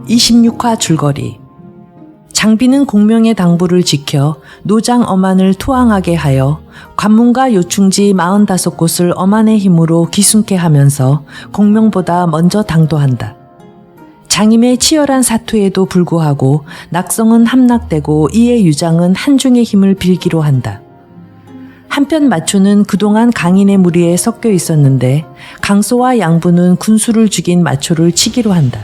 (26화) 줄거리. 장비는 공명의 당부를 지켜 노장 엄한을 투항하게 하여 관문과 요충지 45곳을 엄한의 힘으로 기순케 하면서 공명보다 먼저 당도한다. 장임의 치열한 사투에도 불구하고 낙성은 함락되고 이에 유장은 한중의 힘을 빌기로 한다. 한편 마초는 그동안 강인의 무리에 섞여 있었는데 강소와 양부는 군수를 죽인 마초를 치기로 한다.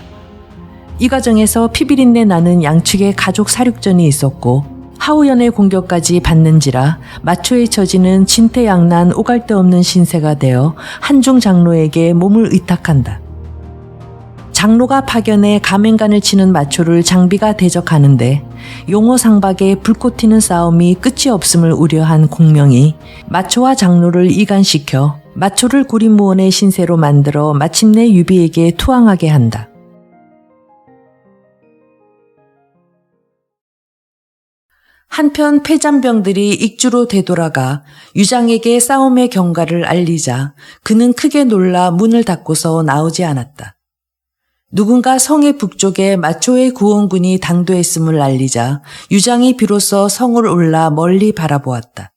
이 과정에서 피비린내 나는 양측의 가족 사륙전이 있었고 하우연의 공격까지 받는지라 마초의 처지는 진퇴양난 오갈 데 없는 신세가 되어 한중 장로에게 몸을 의탁한다. 장로가 파견해 가맹간을 치는 마초를 장비가 대적하는데 용호상박의 불꽃 튀는 싸움이 끝이 없음을 우려한 공명이 마초와 장로를 이간시켜 마초를 고리무원의 신세로 만들어 마침내 유비에게 투항하게 한다. 한편 패잔병들이 익주로 되돌아가 유장에게 싸움의 경과를 알리자 그는 크게 놀라 문을 닫고서 나오지 않았다. 누군가 성의 북쪽에 마초의 구원군이 당도했음을 알리자 유장이 비로소 성을 올라 멀리 바라보았다.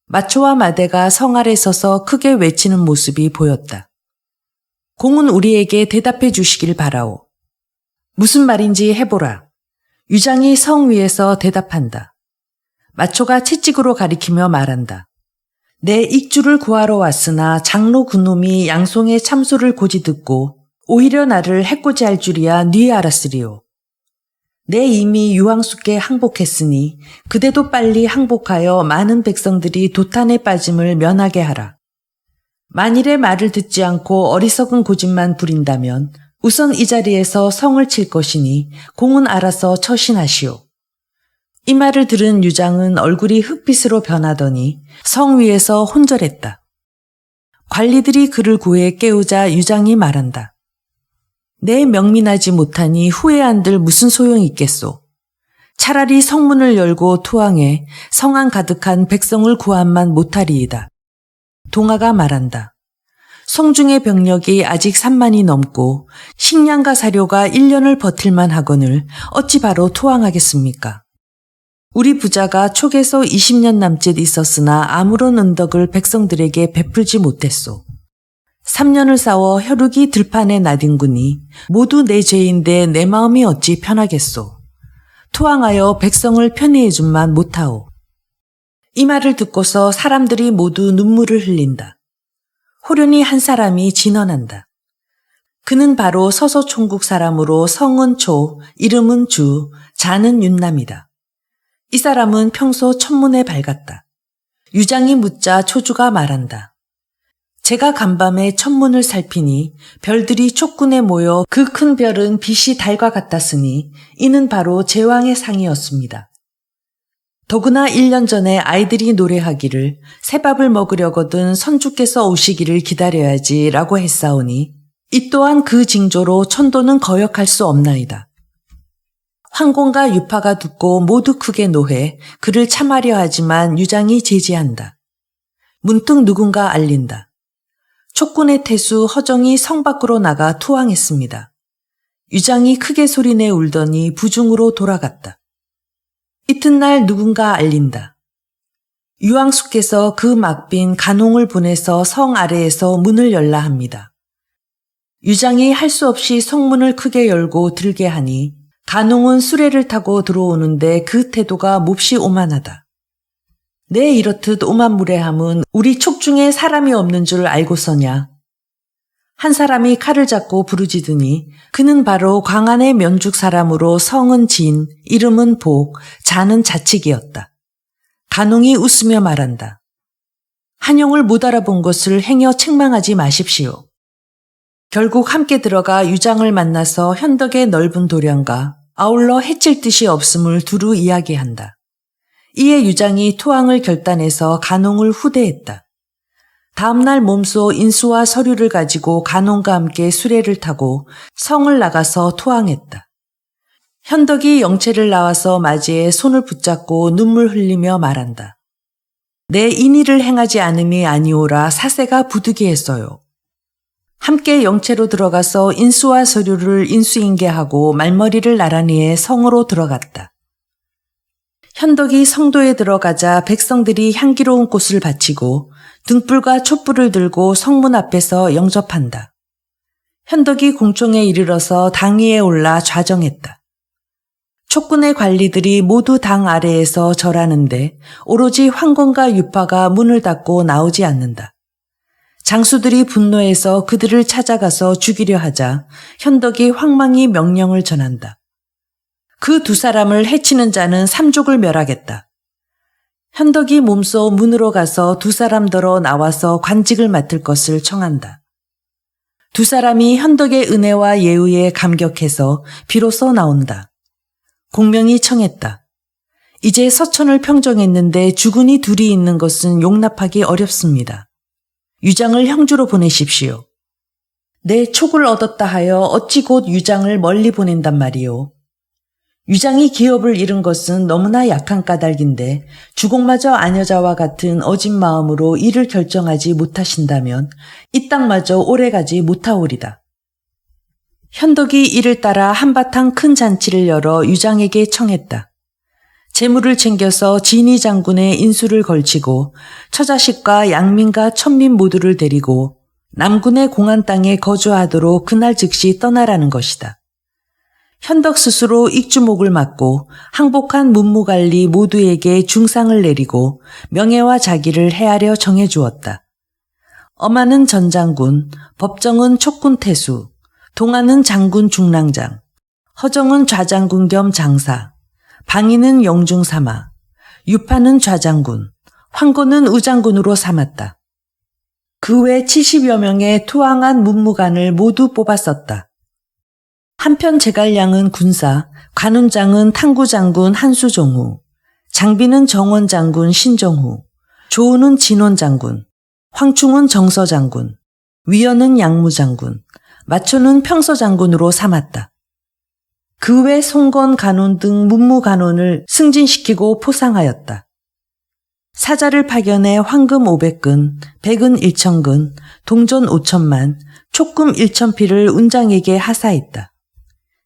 마초와 마대가 성 아래 서서 크게 외치는 모습이 보였다. 공은 우리에게 대답해 주시길 바라오. 무슨 말인지 해보라. 유장이 성 위에서 대답한다. 마초가 채찍으로 가리키며 말한다. 내 익주를 구하러 왔으나 장로 그놈이 양송의 참소를 고지 듣고 오히려 나를 해코지할 줄이야 뉘 알았으리오. 내 이미 유황숙께 항복했으니 그대도 빨리 항복하여 많은 백성들이 도탄에 빠짐을 면하게 하라. 만일에 말을 듣지 않고 어리석은 고집만 부린다면 우선 이 자리에서 성을 칠 것이니 공은 알아서 처신하시오. 이 말을 들은 유장은 얼굴이 흑빛으로 변하더니 성 위에서 혼절했다. 관리들이 그를 구해 깨우자 유장이 말한다. 내 명민하지 못하니 후회한들 무슨 소용이 있겠소. 차라리 성문을 열고 투항해 성안 가득한 백성을 구함만 못하리이다. 동아가 말한다. 성중의 병력이 아직 3만이 넘고 식량과 사료가 1년을 버틸만 하거늘 어찌 바로 투항하겠습니까? 우리 부자가 촉에서 20년 남짓 있었으나 아무런 은덕을 백성들에게 베풀지 못했소. 3년을 싸워 혈육이 들판에 나뒹구니 모두 내 죄인데 내 마음이 어찌 편하겠소. 투항하여 백성을 편애해준만 못하오. 이 말을 듣고서 사람들이 모두 눈물을 흘린다. 호련히 한 사람이 진언한다. 그는 바로 서서총국 사람으로 성은 초, 이름은 주, 자는 윤남이다. 이 사람은 평소 천문에 밝았다. 유장이 묻자 초주가 말한다. 제가 간밤에 천문을 살피니 별들이 촉군에 모여 그 큰 별은 빛이 달과 같았으니 이는 바로 제왕의 상이었습니다. 더구나 1년 전에 아이들이 노래하기를 새밥을 먹으려거든 선주께서 오시기를 기다려야지 라고 했사오니 이 또한 그 징조로 천도는 거역할 수 없나이다. 황공과 유파가 듣고 모두 크게 노해 그를 참하려 하지만 유장이 제지한다. 문득 누군가 알린다. 촉군의 태수 허정이 성 밖으로 나가 투항했습니다. 유장이 크게 소리내 울더니 부중으로 돌아갔다. 이튿날 누군가 알린다. 유황숙께서 그 막빈 간홍을 보내서 성 아래에서 문을 열라 합니다. 유장이 할 수 없이 성문을 크게 열고 들게 하니 간홍은 수레를 타고 들어오는데 그 태도가 몹시 오만하다. 내 이렇듯 오만무례함은 우리 촉중에 사람이 없는 줄 알고서냐. 한 사람이 칼을 잡고 부르짖으니 그는 바로 광안의 면죽 사람으로 성은 진, 이름은 복, 자는 자칙이었다. 간홍이 웃으며 말한다. 한용을 못 알아본 것을 행여 책망하지 마십시오. 결국 함께 들어가 유장을 만나서 현덕의 넓은 도량과 아울러 해칠 뜻이 없음을 두루 이야기한다. 이에 유장이 투항을 결단해서 간홍을 후대했다. 다음날 몸소 인수와 서류를 가지고 간홍과 함께 수레를 타고 성을 나가서 투항했다. 현덕이 영체를 나와서 맞이해 손을 붙잡고 눈물 흘리며 말한다. 내 인의를 행하지 않음이 아니오라 사세가 부득이했어요. 함께 영채로 들어가서 인수와 서류를 인수인계하고 말머리를 나란히 해 성으로 들어갔다. 현덕이 성도에 들어가자 백성들이 향기로운 꽃을 바치고 등불과 촛불을 들고 성문 앞에서 영접한다. 현덕이 공청에 이르러서 당 위에 올라 좌정했다. 촉군의 관리들이 모두 당 아래에서 절하는데 오로지 황건과 유파가 문을 닫고 나오지 않는다. 장수들이 분노해서 그들을 찾아가서 죽이려 하자 현덕이 황망히 명령을 전한다. 그 두 사람을 해치는 자는 삼족을 멸하겠다. 현덕이 몸소 문으로 가서 두 사람더러 나와서 관직을 맡을 것을 청한다. 두 사람이 현덕의 은혜와 예우에 감격해서 비로소 나온다. 공명이 청했다. 이제 서천을 평정했는데 주군이 둘이 있는 것은 용납하기 어렵습니다. 유장을 형주로 보내십시오. 내 촉을 얻었다 하여 어찌 곧 유장을 멀리 보낸단 말이오. 유장이 기업을 잃은 것은 너무나 약한 까닭인데 주공마저 아녀자와 같은 어진 마음으로 일을 결정하지 못하신다면 이 땅마저 오래가지 못하오리다. 현덕이 이를 따라 한바탕 큰 잔치를 열어 유장에게 청했다. 재물을 챙겨서 진희 장군의 인수를 걸치고 처자식과 양민과 천민 모두를 데리고 남군의 공안 땅에 거주하도록 그날 즉시 떠나라는 것이다. 현덕 스스로 익주목을 맡고 항복한 문무관리 모두에게 중상을 내리고 명예와 자기를 헤아려 정해주었다. 엄하는 전장군, 법정은 촉군태수, 동하는 장군 중랑장, 허정은 좌장군 겸 장사, 방위는 영중사마, 유파는 좌장군, 황고는 우장군으로 삼았다. 그 외 70여 명의 투항한 문무관을 모두 뽑았었다. 한편 제갈량은 군사, 관운장은 탕구장군 한수종후, 장비는 정원장군 신정후, 조우는 진원장군, 황충은 정서장군, 위연은 양무장군, 마초는 평서장군으로 삼았다. 그 외 송건 간원 등 문무간원을 승진시키고 포상하였다. 사자를 파견해 황금 500근, 백은 1,000근, 동전 5천만, 촉금 1,000피를 운장에게 하사했다.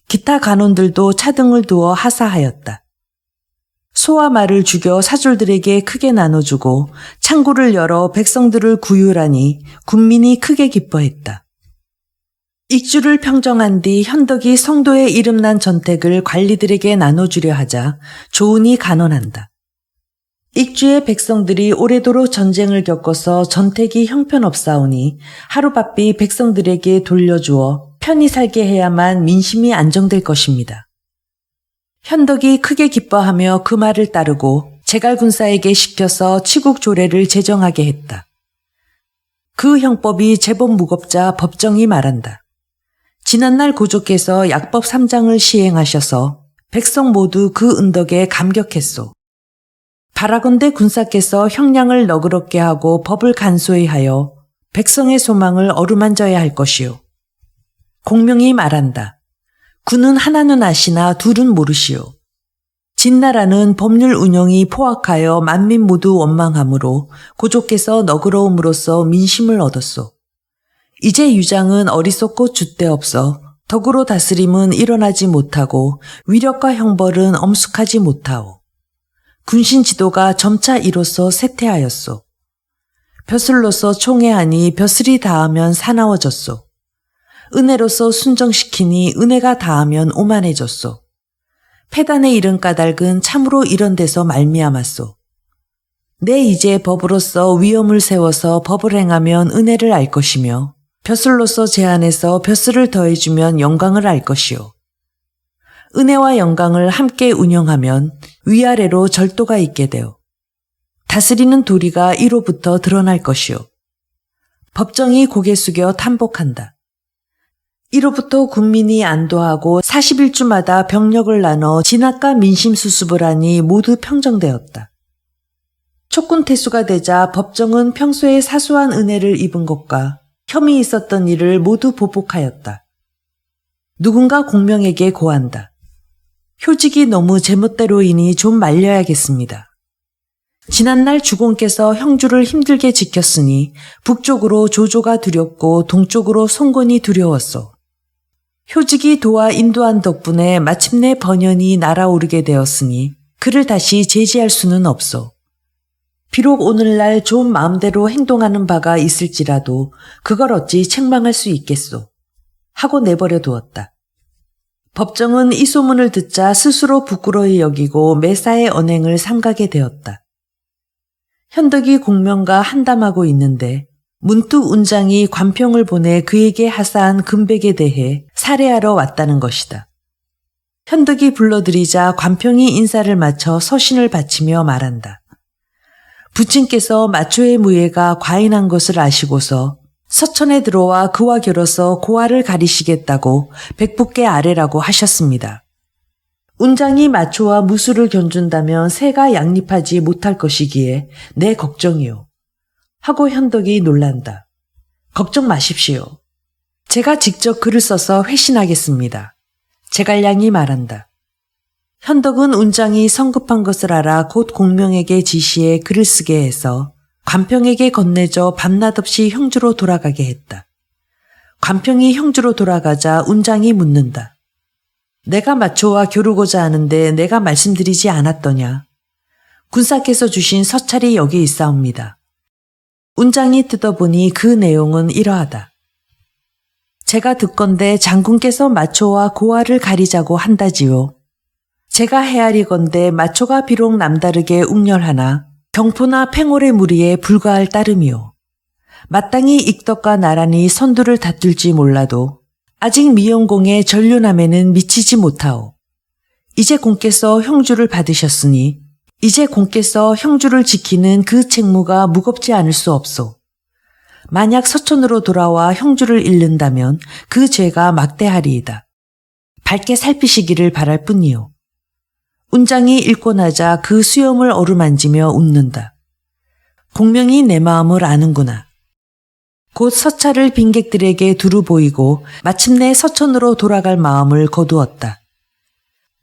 기타 간원들도 차등을 두어 하사하였다. 소와 말을 죽여 사졸들에게 크게 나눠주고 창고를 열어 백성들을 구휼하니 군민이 크게 기뻐했다. 익주를 평정한 뒤 현덕이 성도의 이름난 전택을 관리들에게 나눠주려 하자 조은이 간언한다. 익주의 백성들이 오래도록 전쟁을 겪어서 전택이 형편없사오니 하루바삐 백성들에게 돌려주어 편히 살게 해야만 민심이 안정될 것입니다. 현덕이 크게 기뻐하며 그 말을 따르고 제갈군사에게 시켜서 치국조례를 제정하게 했다. 그 형법이 제법 무겁자 법정이 말한다. 지난날 고조께서 약법 3장을 시행하셔서 백성 모두 그 은덕에 감격했소. 바라건대 군사께서 형량을 너그럽게 하고 법을 간소히 하여 백성의 소망을 어루만져야 할 것이오. 공명이 말한다. 군은 하나는 아시나 둘은 모르시오. 진나라는 법률 운영이 포악하여 만민 모두 원망하므로 고조께서 너그러움으로써 민심을 얻었소. 이제 유장은 어리석고 줏대없어 덕으로 다스림은 일어나지 못하고 위력과 형벌은 엄숙하지 못하오. 군신 지도가 점차 이로써 쇠퇴하였소. 벼슬로서 총애하니 벼슬이 닿으면 사나워졌소. 은혜로서 순정시키니 은혜가 닿으면 오만해졌소. 패단에 이른 까닭은 참으로 이런 데서 말미암았소. 내 이제 법으로서 위엄을 세워서 법을 행하면 은혜를 알 것이며 벼슬로서 제한해서 벼슬을 더해주면 영광을 알 것이오. 은혜와 영광을 함께 운영하면 위아래로 절도가 있게 되오. 다스리는 도리가 이로부터 드러날 것이오. 법정이 고개 숙여 탐복한다. 이로부터 군민이 안도하고 41주마다 병력을 나눠 진압과 민심 수습을 하니 모두 평정되었다. 촉군태수가 되자 법정은 평소에 사소한 은혜를 입은 것과 혐의 있었던 일을 모두 보복하였다. 누군가 공명에게 고한다. 효직이 너무 제멋대로이니 좀 말려야겠습니다. 지난날 주공께서 형주를 힘들게 지켰으니 북쪽으로 조조가 두렵고 동쪽으로 송곤이 두려웠소. 효직이 도와 인도한 덕분에 마침내 번연이 날아오르게 되었으니 그를 다시 제지할 수는 없소. 비록 오늘날 좀 마음대로 행동하는 바가 있을지라도 그걸 어찌 책망할 수 있겠소. 하고 내버려 두었다. 법정은 이 소문을 듣자 스스로 부끄러이 여기고 매사의 언행을 삼가게 되었다. 현덕이 공명과 한담하고 있는데 문득 운장이 관평을 보내 그에게 하사한 금백에 대해 살해하러 왔다는 것이다. 현덕이 불러들이자 관평이 인사를 마쳐 서신을 바치며 말한다. 부친께서 마초의 무예가 과인한 것을 아시고서 서천에 들어와 그와 결어서 고아를 가리시겠다고 백부께 아뢰라고 하셨습니다. 운장이 마초와 무술을 견준다면 새가 양립하지 못할 것이기에 내 걱정이요. 하고 현덕이 놀란다. 걱정 마십시오. 제가 직접 글을 써서 회신하겠습니다. 제갈량이 말한다. 현덕은 운장이 성급한 것을 알아 곧 공명에게 지시해 글을 쓰게 해서 관평에게 건네줘 밤낮 없이 형주로 돌아가게 했다. 관평이 형주로 돌아가자 운장이 묻는다. 내가 마초와 겨루고자 하는데 내가 말씀드리지 않았더냐. 군사께서 주신 서찰이 여기 있사옵니다. 운장이 뜯어보니 그 내용은 이러하다. 제가 듣건대 장군께서 마초와 고아를 가리자고 한다지요. 제가 헤아리건대 마초가 비록 남다르게 웅렬하나 경포나 팽올의 무리에 불과할 따름이요. 마땅히 익덕과 나란히 선두를 다툴지 몰라도 아직 미영공의 전륜함에는 미치지 못하오. 이제 공께서 형주를 받으셨으니 이제 공께서 형주를 지키는 그 책무가 무겁지 않을 수 없소. 만약 서촌으로 돌아와 형주를 잃는다면 그 죄가 막대하리이다. 밝게 살피시기를 바랄 뿐이요. 운장이 읽고 나자 그 수염을 어루만지며 웃는다. 공명이 내 마음을 아는구나. 곧 서찰을 빈객들에게 두루 보이고 마침내 서천으로 돌아갈 마음을 거두었다.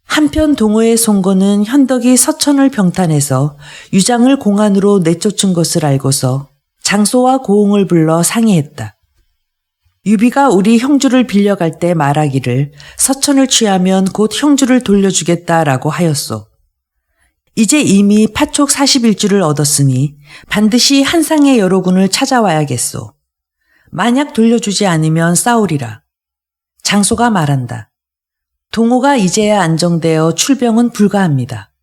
한편 동호의 송건은 현덕이 서천을 병탄해서 유장을 공안으로 내쫓은 것을 알고서 장소와 고흥을 불러 상의했다. 유비가 우리 형주를 빌려갈 때 말하기를 서천을 취하면 곧 형주를 돌려주겠다라고 하였소. 이제 이미 파촉 41주를 얻었으니 반드시 한상의 여로군을 찾아와야겠소. 만약 돌려주지 않으면 싸우리라. 장소가 말한다. 동호가 이제야 안정되어 출병은 불가합니다.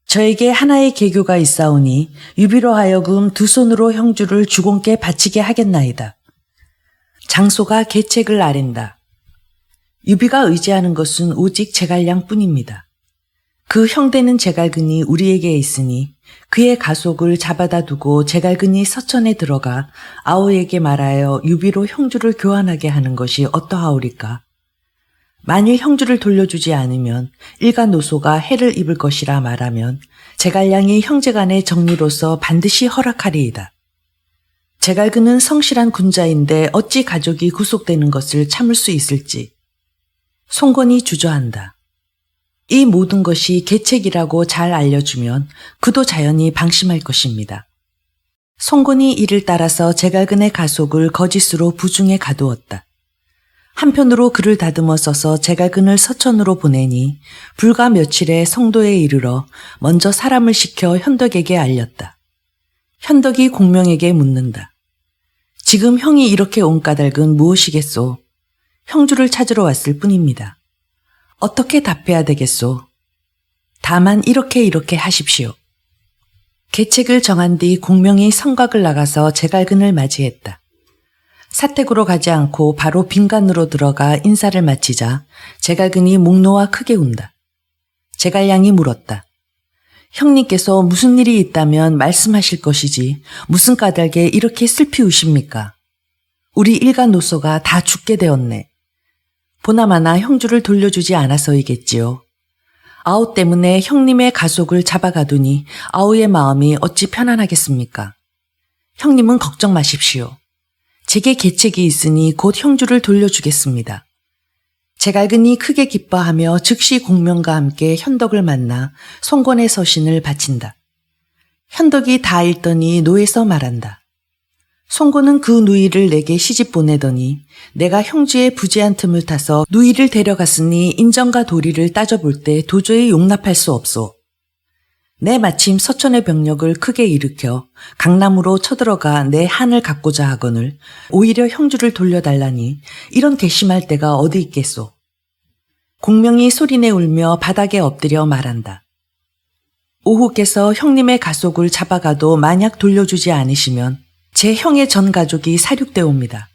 저에게 하나의 계교가 있사오니 유비로 하여금 두 손으로 형주를 주공께 바치게 하겠나이다. 장소가 계책을 아랜다. 유비가 의지하는 것은 오직 제갈량 뿐입니다. 그 형되는 제갈근이 우리에게 있으니 그의 가속을 잡아다 두고 제갈근이 서천에 들어가 아우에게 말하여 유비로 형주를 교환하게 하는 것이 어떠하오리까? 만일 형주를 돌려주지 않으면 일가노소가 해를 입을 것이라 말하면 제갈량이 형제간의 정리로서 반드시 허락하리이다. 제갈근은 성실한 군자인데 어찌 가족이 구속되는 것을 참을 수 있을지. 송건이 주저한다. 이 모든 것이 계책이라고 잘 알려주면 그도 자연히 방심할 것입니다. 송건이 이를 따라서 제갈근의 가속을 거짓으로 부중에 가두었다. 한편으로 글을 다듬어 써서 제갈근을 서천으로 보내니 불과 며칠에 성도에 이르러 먼저 사람을 시켜 현덕에게 알렸다. 현덕이 공명에게 묻는다. 지금 형이 이렇게 온 까닭은 무엇이겠소? 형주를 찾으러 왔을 뿐입니다. 어떻게 답해야 되겠소? 다만 이렇게 하십시오. 계책을 정한 뒤 공명이 성곽을 나가서 제갈근을 맞이했다. 사택으로 가지 않고 바로 빈간으로 들어가 인사를 마치자 제갈근이 목 놓아 크게 운다. 제갈량이 물었다. 형님께서 무슨 일이 있다면 말씀하실 것이지 무슨 까닭에 이렇게 슬피 우십니까? 우리 일가노소가 다 죽게 되었네. 보나마나 형주를 돌려주지 않아서이겠지요. 아우 때문에 형님의 가속을 잡아가두니 아우의 마음이 어찌 편안하겠습니까? 형님은 걱정 마십시오. 제게 계책이 있으니 곧 형주를 돌려주겠습니다. 제갈근이 크게 기뻐하며 즉시 공명과 함께 현덕을 만나 송건의 서신을 바친다. 현덕이 다 읽더니 노에서 말한다. 송고는 그 누이를 내게 시집 보내더니 내가 형주의 부재한 틈을 타서 누이를 데려갔으니 인정과 도리를 따져볼 때 도저히 용납할 수 없소. 내 마침 서천의 병력을 크게 일으켜 강남으로 쳐들어가 내 한을 갖고자 하거늘 오히려 형주를 돌려달라니 이런 괘씸할 때가 어디 있겠소. 공명이 소리내 울며 바닥에 엎드려 말한다. 오후께서 형님의 가속을 잡아가도 만약 돌려주지 않으시면 제 형의 전 가족이 사륙되옵니다.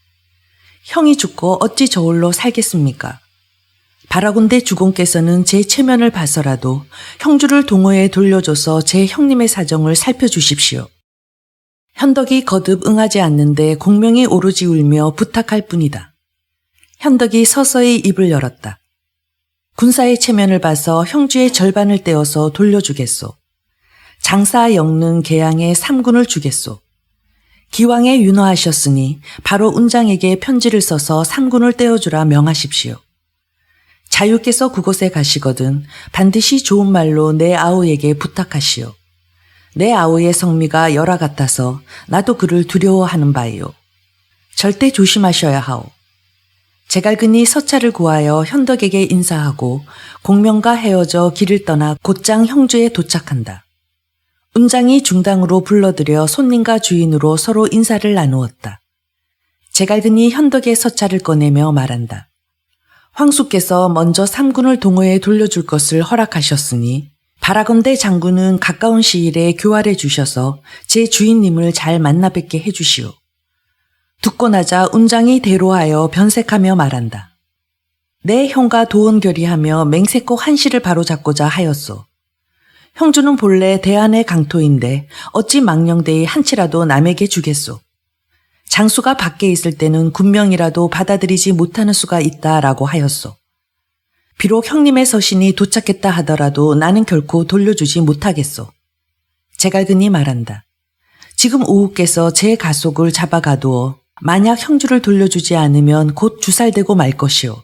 형이 죽고 어찌 저홀로 살겠습니까? 바라군대 주공께서는 제 체면을 봐서라도 형주를 동호에 돌려줘서 제 형님의 사정을 살펴주십시오. 현덕이 거듭 응하지 않는데 공명이 오로지 울며 부탁할 뿐이다. 현덕이 서서히 입을 열었다. 군사의 체면을 봐서 형주의 절반을 떼어서 돌려주겠소. 장사 영능 계양에 3군을 주겠소. 기왕에 윤허하셨으니 바로 운장에게 편지를 써서 3군을 떼어주라 명하십시오. 자유께서 그곳에 가시거든 반드시 좋은 말로 내 아우에게 부탁하시오. 내 아우의 성미가 열화 같아서 나도 그를 두려워하는 바이오. 절대 조심하셔야 하오. 제갈근이 서차를 구하여 현덕에게 인사하고 공명과 헤어져 길을 떠나 곧장 형주에 도착한다. 운장이 중당으로 불러들여 손님과 주인으로 서로 인사를 나누었다. 제갈근이 현덕의 서차를 꺼내며 말한다. 황수께서 먼저 3군을 동호에 돌려줄 것을 허락하셨으니 바라건대 장군은 가까운 시일에 교활해 주셔서 제 주인님을 잘 만나 뵙게 해주시오. 듣고 나자 운장이 대로하여 변색하며 말한다. 내 형과 도원결의하며 맹세코 한시를 바로잡고자 하였소. 형주는 본래 대한의 강토인데 어찌 망령되이 한치라도 남에게 주겠소. 장수가 밖에 있을 때는 군명이라도 받아들이지 못하는 수가 있다라고 하였소. 비록 형님의 서신이 도착했다 하더라도 나는 결코 돌려주지 못하겠소. 제갈근이 말한다. 지금 오후께서 제 가속을 잡아가두어 만약 형주를 돌려주지 않으면 곧 주살되고 말 것이오.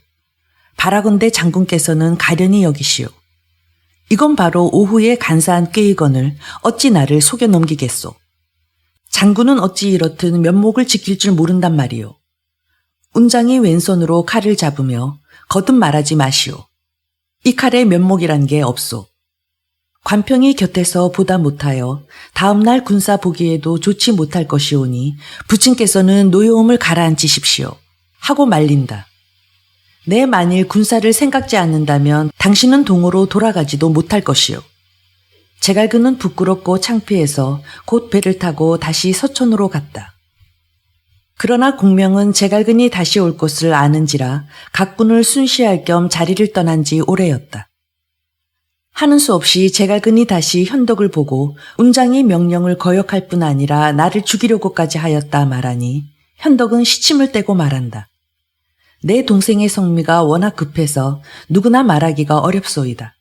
바라건대 장군께서는 가련히 여기시오. 이건 바로 오후에 간사한 꾀이건을 어찌 나를 속여 넘기겠소. 장군은 어찌 이렇듯 면목을 지킬 줄 모른단 말이오. 운장이 왼손으로 칼을 잡으며 거듭 말하지 마시오. 이 칼에 면목이란 게 없소. 관평이 곁에서 보다 못하여 다음날 군사 보기에도 좋지 못할 것이오니 부친께서는 노여움을 가라앉히십시오. 하고 말린다. 내 만일 군사를 생각지 않는다면 당신은 동호로 돌아가지도 못할 것이오. 제갈근은 부끄럽고 창피해서 곧 배를 타고 다시 서촌으로 갔다. 그러나 공명은 제갈근이 다시 올 것을 아는지라 각군을 순시할 겸 자리를 떠난 지 오래였다. 하는 수 없이 제갈근이 다시 현덕을 보고 운장이 명령을 거역할 뿐 아니라 나를 죽이려고까지 하였다 말하니 현덕은 시침을 떼고 말한다. 내 동생의 성미가 워낙 급해서 누구나 말하기가 어렵소이다.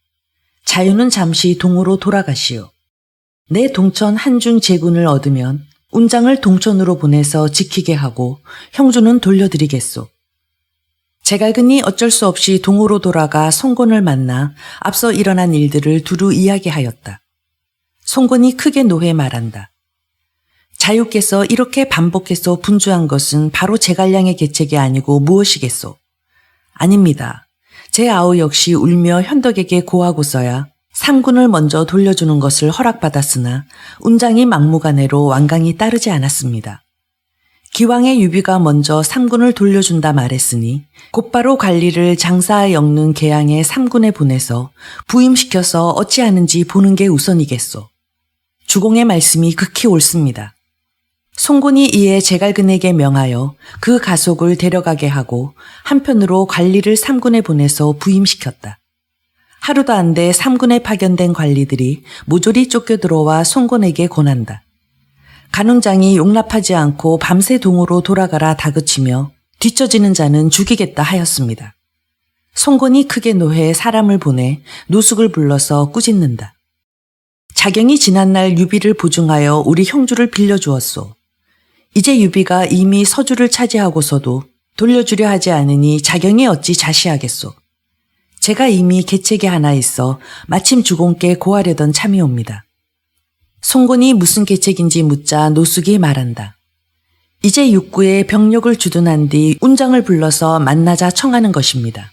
자유는 잠시 동으로 돌아가시오. 내 동천 한중 제군을 얻으면 운장을 동천으로 보내서 지키게 하고 형주는 돌려드리겠소. 제갈근이 어쩔 수 없이 동으로 돌아가 송곤을 만나 앞서 일어난 일들을 두루 이야기하였다. 송곤이 크게 노해 말한다. 자유께서 이렇게 반복해서 분주한 것은 바로 제갈량의 계책이 아니고 무엇이겠소? 아닙니다. 제 아우 역시 울며 현덕에게 고하고서야 3군을 먼저 돌려주는 것을 허락받았으나 운장이 막무가내로 완강히 따르지 않았습니다. 기왕의 유비가 먼저 3군을 돌려준다 말했으니 곧바로 관리를 장사에 엮는 계양의 3군에 보내서 부임시켜서 어찌하는지 보는 게 우선이겠소. 주공의 말씀이 극히 옳습니다. 송곤이 이에 제갈근에게 명하여 그 가속을 데려가게 하고 한편으로 관리를 3군에 보내서 부임시켰다. 하루도 안 돼 3군에 파견된 관리들이 모조리 쫓겨들어와 송곤에게 권한다. 간운장이 용납하지 않고 밤새 동으로 돌아가라 다그치며 뒤처지는 자는 죽이겠다 하였습니다. 송곤이 크게 노해 사람을 보내 노숙을 불러서 꾸짖는다. 자경이 지난날 유비를 보증하여 우리 형주를 빌려주었소. 이제 유비가 이미 서주를 차지하고서도 돌려주려 하지 않으니 자경이 어찌 자시하겠소. 제가 이미 계책이 하나 있어 마침 주공께 고하려던 참이옵니다. 송곤이 무슨 계책인지 묻자 노숙이 말한다. 이제 육구에 병력을 주둔한 뒤 운장을 불러서 만나자 청하는 것입니다.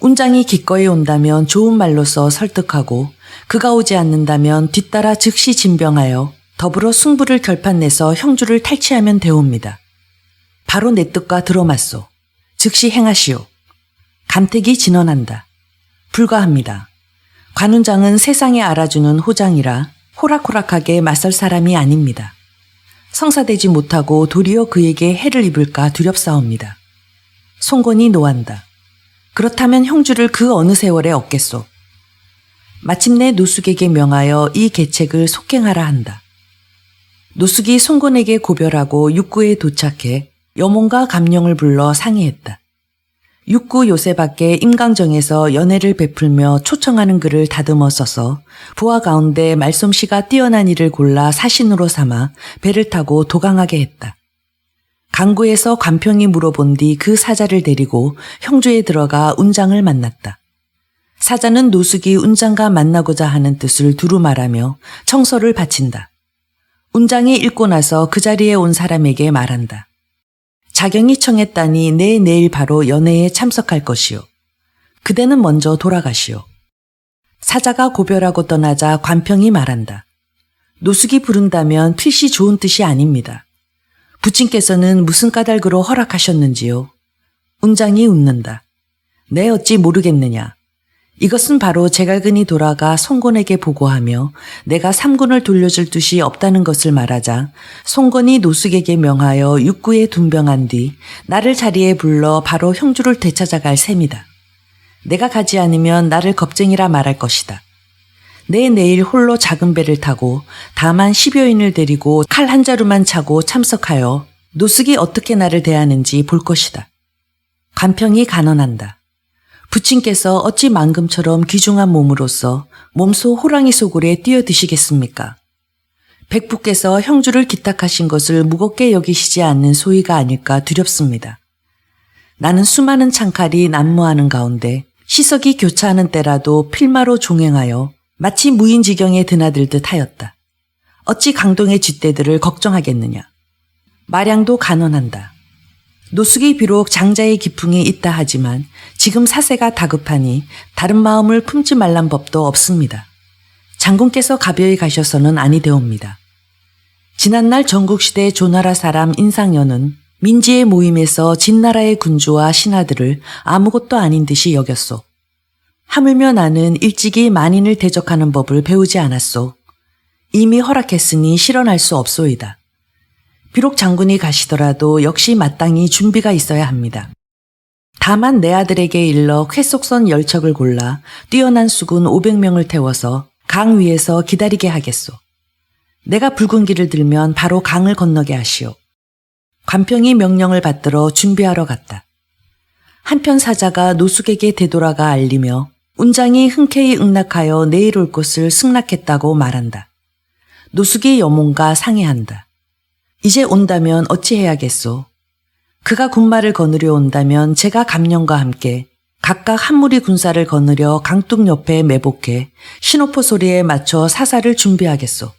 운장이 기꺼이 온다면 좋은 말로써 설득하고 그가 오지 않는다면 뒤따라 즉시 진병하여 더불어 승부를 결판내서 형주를 탈취하면 되옵니다. 바로 내 뜻과 들어맞소. 즉시 행하시오. 감택이 진언한다. 불가합니다. 관운장은 세상에 알아주는 호장이라 호락호락하게 맞설 사람이 아닙니다. 성사되지 못하고 도리어 그에게 해를 입을까 두렵사옵니다. 송곤이 노한다. 그렇다면 형주를 그 어느 세월에 얻겠소. 마침내 노숙에게 명하여 이 계책을 속행하라 한다. 노숙이 송곤에게 고별하고 육구에 도착해 여몽과 감령을 불러 상의했다. 육구 요새 밖에 임강정에서 연애를 베풀며 초청하는 글을 다듬어 써서 부하 가운데 말솜씨가 뛰어난 이를 골라 사신으로 삼아 배를 타고 도강하게 했다. 강구에서 관평이 물어본 뒤 그 사자를 데리고 형주에 들어가 운장을 만났다. 사자는 노숙이 운장과 만나고자 하는 뜻을 두루 말하며 청서를 바친다. 운장이 읽고 나서 그 자리에 온 사람에게 말한다. 자경이 청했다니 내일 바로 연회에 참석할 것이요. 그대는 먼저 돌아가시오. 사자가 고별하고 떠나자 관평이 말한다. 노숙이 부른다면 필시 좋은 뜻이 아닙니다. 부친께서는 무슨 까닭으로 허락하셨는지요? 운장이 웃는다. 내 어찌 모르겠느냐. 이것은 바로 제갈근이 돌아가 송곤에게 보고하며 내가 삼군을 돌려줄 뜻이 없다는 것을 말하자 송곤이 노숙에게 명하여 육구에 둔병한 뒤 나를 자리에 불러 바로 형주를 되찾아갈 셈이다. 내가 가지 않으면 나를 겁쟁이라 말할 것이다. 내일 홀로 작은 배를 타고 다만 10여인을 데리고 칼 한 자루만 차고 참석하여 노숙이 어떻게 나를 대하는지 볼 것이다. 관평이 간언한다. 부친께서 어찌 만금처럼 귀중한 몸으로서 몸소 호랑이 소굴에 뛰어드시겠습니까? 백부께서 형주를 기탁하신 것을 무겁게 여기시지 않는 소위가 아닐까 두렵습니다. 나는 수많은 창칼이 난무하는 가운데 시석이 교차하는 때라도 필마로 종행하여 마치 무인지경에 드나들듯 하였다. 어찌 강동의 쥐떼들을 걱정하겠느냐. 마량도 간언한다. 노숙이 비록 장자의 기풍이 있다 하지만 지금 사세가 다급하니 다른 마음을 품지 말란 법도 없습니다. 장군께서 가벼이 가셔서는 아니되옵니다. 지난날 전국시대 조나라 사람 인상연은 민지의 모임에서 진나라의 군주와 신하들을 아무것도 아닌 듯이 여겼소. 하물며 나는 일찍이 만인을 대적하는 법을 배우지 않았소. 이미 허락했으니 실현할 수 없소이다. 비록 장군이 가시더라도 역시 마땅히 준비가 있어야 합니다. 다만 내 아들에게 일러 쾌속선 열척을 골라 뛰어난 수군 500명을 태워서 강 위에서 기다리게 하겠소. 내가 붉은 길을 들면 바로 강을 건너게 하시오. 관평이 명령을 받들어 준비하러 갔다. 한편 사자가 노숙에게 되돌아가 알리며 운장이 흔쾌히 응낙하여 내일 올 것을 승낙했다고 말한다. 노숙이 여몽과 상의한다. 이제 온다면 어찌해야겠소? 그가 군마를 거느려 온다면 제가 감령과 함께 각각 한 무리 군사를 거느려 강둑 옆에 매복해 신호포 소리에 맞춰 사사를 준비하겠소.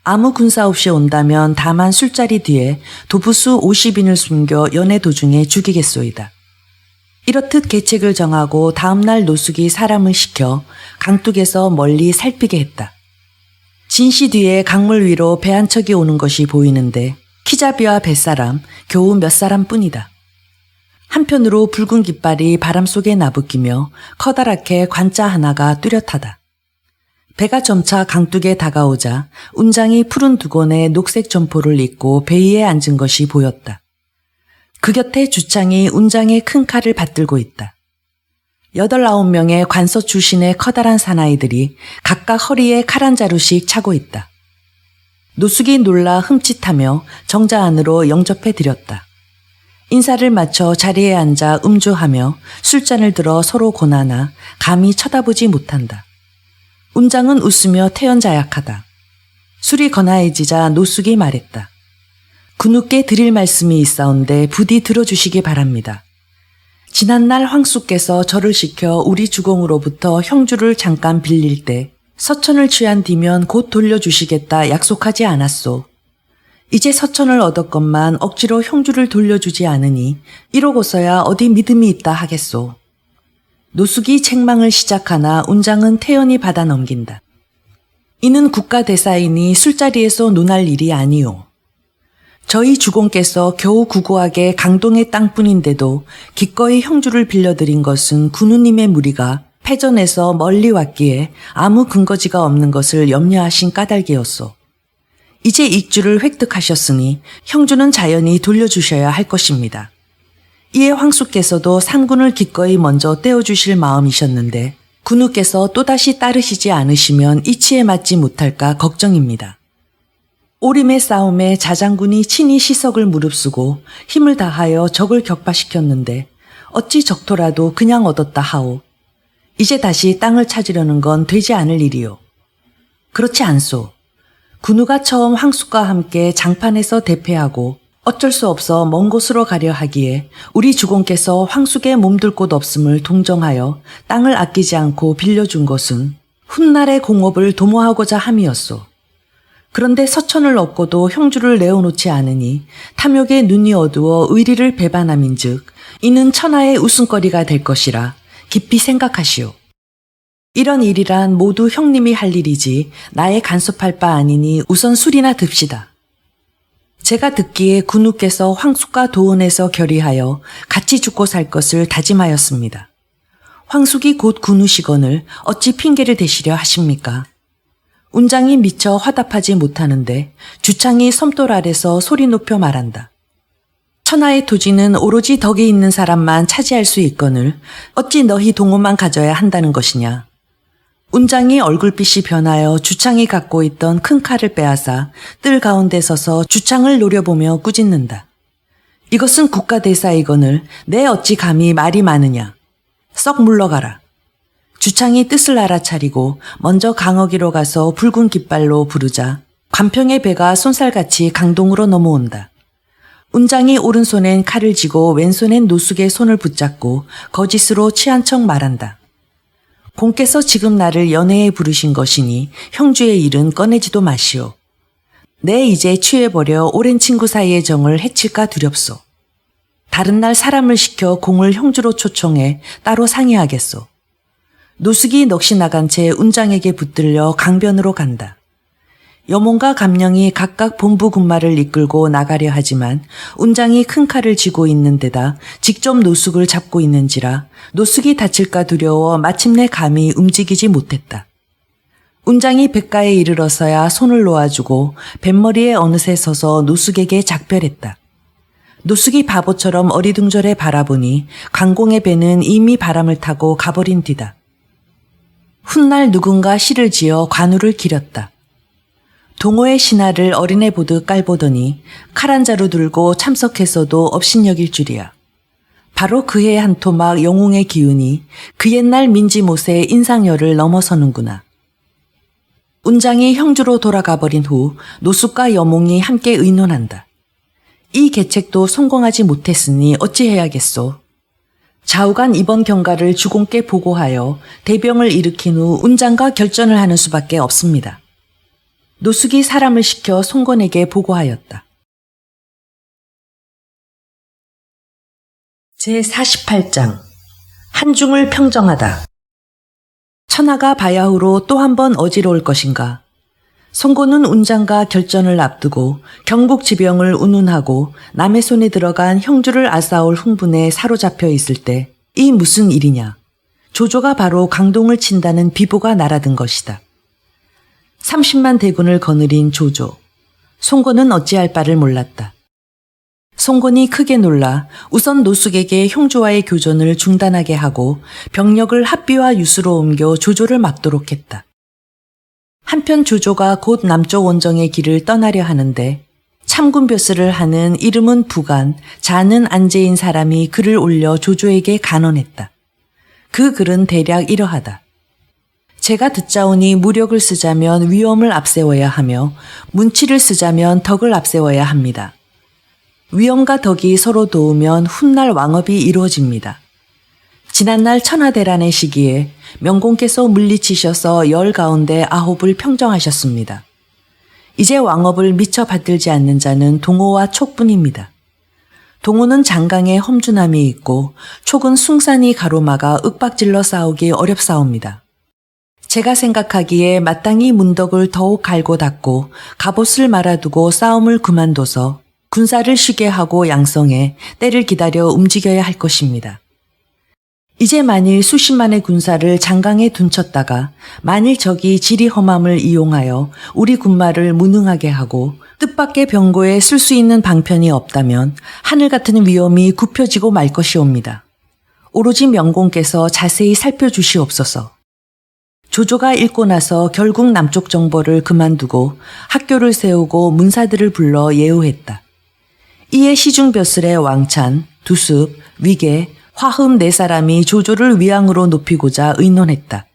아무 군사 없이 온다면 다만 술자리 뒤에 도부수 50인을 숨겨 연애 도중에 죽이겠소이다. 이렇듯 계책을 정하고 다음날 노숙이 사람을 시켜 강둑에서 멀리 살피게 했다. 진시 뒤에 강물 위로 배 한 척이 오는 것이 보이는데 키잡이와 뱃사람 겨우 몇 사람뿐이다. 한편으로 붉은 깃발이 바람 속에 나부끼며 커다랗게 관자 하나가 뚜렷하다. 배가 점차 강둑에 다가오자 운장이 푸른 두건에 녹색 점포를 입고 배 위에 앉은 것이 보였다. 그 곁에 주창이 운장의 큰 칼을 받들고 있다. 8, 9명의 관서 출신의 커다란 사나이들이 각각 허리에 칼 한 자루씩 차고 있다. 노숙이 놀라 흠칫하며 정자 안으로 영접해 드렸다. 인사를 마쳐 자리에 앉아 음주하며 술잔을 들어 서로 고나나 감히 쳐다보지 못한다. 운장은 웃으며 태연자약하다. 술이 거나해지자 노숙이 말했다. 군우께 드릴 말씀이 있사온데 부디 들어주시기 바랍니다. 지난날 황수께서 저를 시켜 우리 주공으로부터 형주를 잠깐 빌릴 때 서천을 취한 뒤면 곧 돌려주시겠다 약속하지 않았소. 이제 서천을 얻었건만 억지로 형주를 돌려주지 않으니 이러고서야 어디 믿음이 있다 하겠소. 노숙이 책망을 시작하나 운장은 태연히 받아 넘긴다. 이는 국가대사이니 술자리에서 논할 일이 아니오. 저희 주공께서 겨우 구구하게 강동의 땅뿐인데도 기꺼이 형주를 빌려드린 것은 군우님의 무리가 패전에서 멀리 왔기에 아무 근거지가 없는 것을 염려하신 까닭이었소. 이제 익주를 획득하셨으니 형주는 자연히 돌려주셔야 할 것입니다. 이에 황수께서도 상군을 기꺼이 먼저 떼어주실 마음이셨는데 군우께서 또다시 따르시지 않으시면 이치에 맞지 못할까 걱정입니다. 오림의 싸움에 자장군이 친히 시석을 무릅쓰고 힘을 다하여 적을 격파시켰는데 어찌 적토라도 그냥 얻었다 하오. 이제 다시 땅을 찾으려는 건 되지 않을 일이오. 그렇지 않소. 군우가 처음 황숙과 함께 장판에서 대패하고 어쩔 수 없어 먼 곳으로 가려 하기에 우리 주공께서 황숙에 몸둘 곳 없음을 동정하여 땅을 아끼지 않고 빌려준 것은 훗날의 공업을 도모하고자 함이었소. 그런데 서천을 얻고도 형주를 내어놓지 않으니 탐욕에 눈이 어두워 의리를 배반함인즉 이는 천하의 웃음거리가 될 것이라 깊이 생각하시오. 이런 일이란 모두 형님이 할 일이지 나의 간섭할 바 아니니 우선 술이나 듭시다. 제가 듣기에 군우께서 황숙과 도원에서 결의하여 같이 죽고 살 것을 다짐하였습니다. 황숙이 곧 군우시건을 어찌 핑계를 대시려 하십니까? 운장이 미처 화답하지 못하는데 주창이 섬돌 아래서 소리 높여 말한다. 천하의 토지는 오로지 덕이 있는 사람만 차지할 수 있거늘 어찌 너희 동호만 가져야 한다는 것이냐. 운장이 얼굴빛이 변하여 주창이 갖고 있던 큰 칼을 빼앗아 뜰 가운데 서서 주창을 노려보며 꾸짖는다. 이것은 국가대사이거늘 내 어찌 감히 말이 많으냐. 썩 물러가라. 주창이 뜻을 알아차리고 먼저 강어기로 가서 붉은 깃발로 부르자 관평의 배가 쏜살같이 강동으로 넘어온다. 운장이 오른손엔 칼을 쥐고 왼손엔 노숙의 손을 붙잡고 거짓으로 취한 척 말한다. 공께서 지금 나를 연회에 부르신 것이니 형주의 일은 꺼내지도 마시오. 내 이제 취해버려 오랜 친구 사이의 정을 해칠까 두렵소. 다른 날 사람을 시켜 공을 형주로 초청해 따로 상의하겠소. 노숙이 넋이 나간 채 운장에게 붙들려 강변으로 간다. 여몽과 감령이 각각 본부 군마를 이끌고 나가려 하지만 운장이 큰 칼을 쥐고 있는 데다 직접 노숙을 잡고 있는지라 노숙이 다칠까 두려워 마침내 감히 움직이지 못했다. 운장이 뱃가에 이르러서야 손을 놓아주고 뱃머리에 어느새 서서 노숙에게 작별했다. 노숙이 바보처럼 어리둥절해 바라보니 강공의 배는 이미 바람을 타고 가버린 뒤다. 훗날 누군가 시를 지어 관우를 기렸다. 동호의 신하를 어린애 보듯 깔보더니 칼 한 자루 들고 참석해서도 업신여길 줄이야. 바로 그의 한 토막 영웅의 기운이 그 옛날 민지못의 인상열을 넘어서는구나. 운장이 형주로 돌아가 버린 후 노숙과 여몽이 함께 의논한다. 이 계책도 성공하지 못했으니 어찌해야겠소. 좌우간 이번 경과를 주공께 보고하여 대병을 일으킨 후 운장과 결전을 하는 수밖에 없습니다. 노숙이 사람을 시켜 송건에게 보고하였다. 제48장 한중을 평정하다. 천하가 바야흐로 또 한 번 어지러울 것인가. 송건은 운장과 결전을 앞두고 경국 지병을 운운하고 남의 손에 들어간 형주를 앗아올 흥분에 사로잡혀 있을 때 이 무슨 일이냐. 조조가 바로 강동을 친다는 비보가 날아든 것이다. 30만 대군을 거느린 조조. 송건은 어찌할 바를 몰랐다. 송건이 크게 놀라 우선 노숙에게 형주와의 교전을 중단하게 하고 병력을 합비와 유수로 옮겨 조조를 막도록 했다. 한편 조조가 곧 남쪽 원정의 길을 떠나려 하는데 참군벼슬을 하는 이름은 부간, 자는 안재인 사람이 글을 올려 조조에게 간언했다. 그 글은 대략 이러하다. 제가 듣자오니 무력을 쓰자면 위엄을 앞세워야 하며 문치를 쓰자면 덕을 앞세워야 합니다. 위엄과 덕이 서로 도우면 훗날 왕업이 이루어집니다. 지난날 천하대란의 시기에 명공께서 물리치셔서 열 가운데 9을 평정하셨습니다. 이제 왕업을 미처 받들지 않는 자는 동호와 촉뿐입니다. 동호는 장강에 험준함이 있고 촉은 숭산이 가로막아 윽박질러 싸우기 어렵사옵니다. 제가 생각하기에 마땅히 문덕을 더욱 갈고 닦고 갑옷을 말아두고 싸움을 그만둬서 군사를 쉬게 하고 양성해 때를 기다려 움직여야 할 것입니다. 이제 만일 수십만의 군사를 장강에 둔쳤다가 만일 적이 지리 험함을 이용하여 우리 군마를 무능하게 하고 뜻밖의 병고에 쓸 수 있는 방편이 없다면 하늘 같은 위험이 굽혀지고 말 것이옵니다. 오로지 명공께서 자세히 살펴주시옵소서. 조조가 읽고 나서 결국 남쪽 정벌을 그만두고 학교를 세우고 문사들을 불러 예우했다. 이에 시중벼슬의 왕찬, 두습, 위계, 화흠 4사람이 조조를 위왕으로 높이고자 의논했다.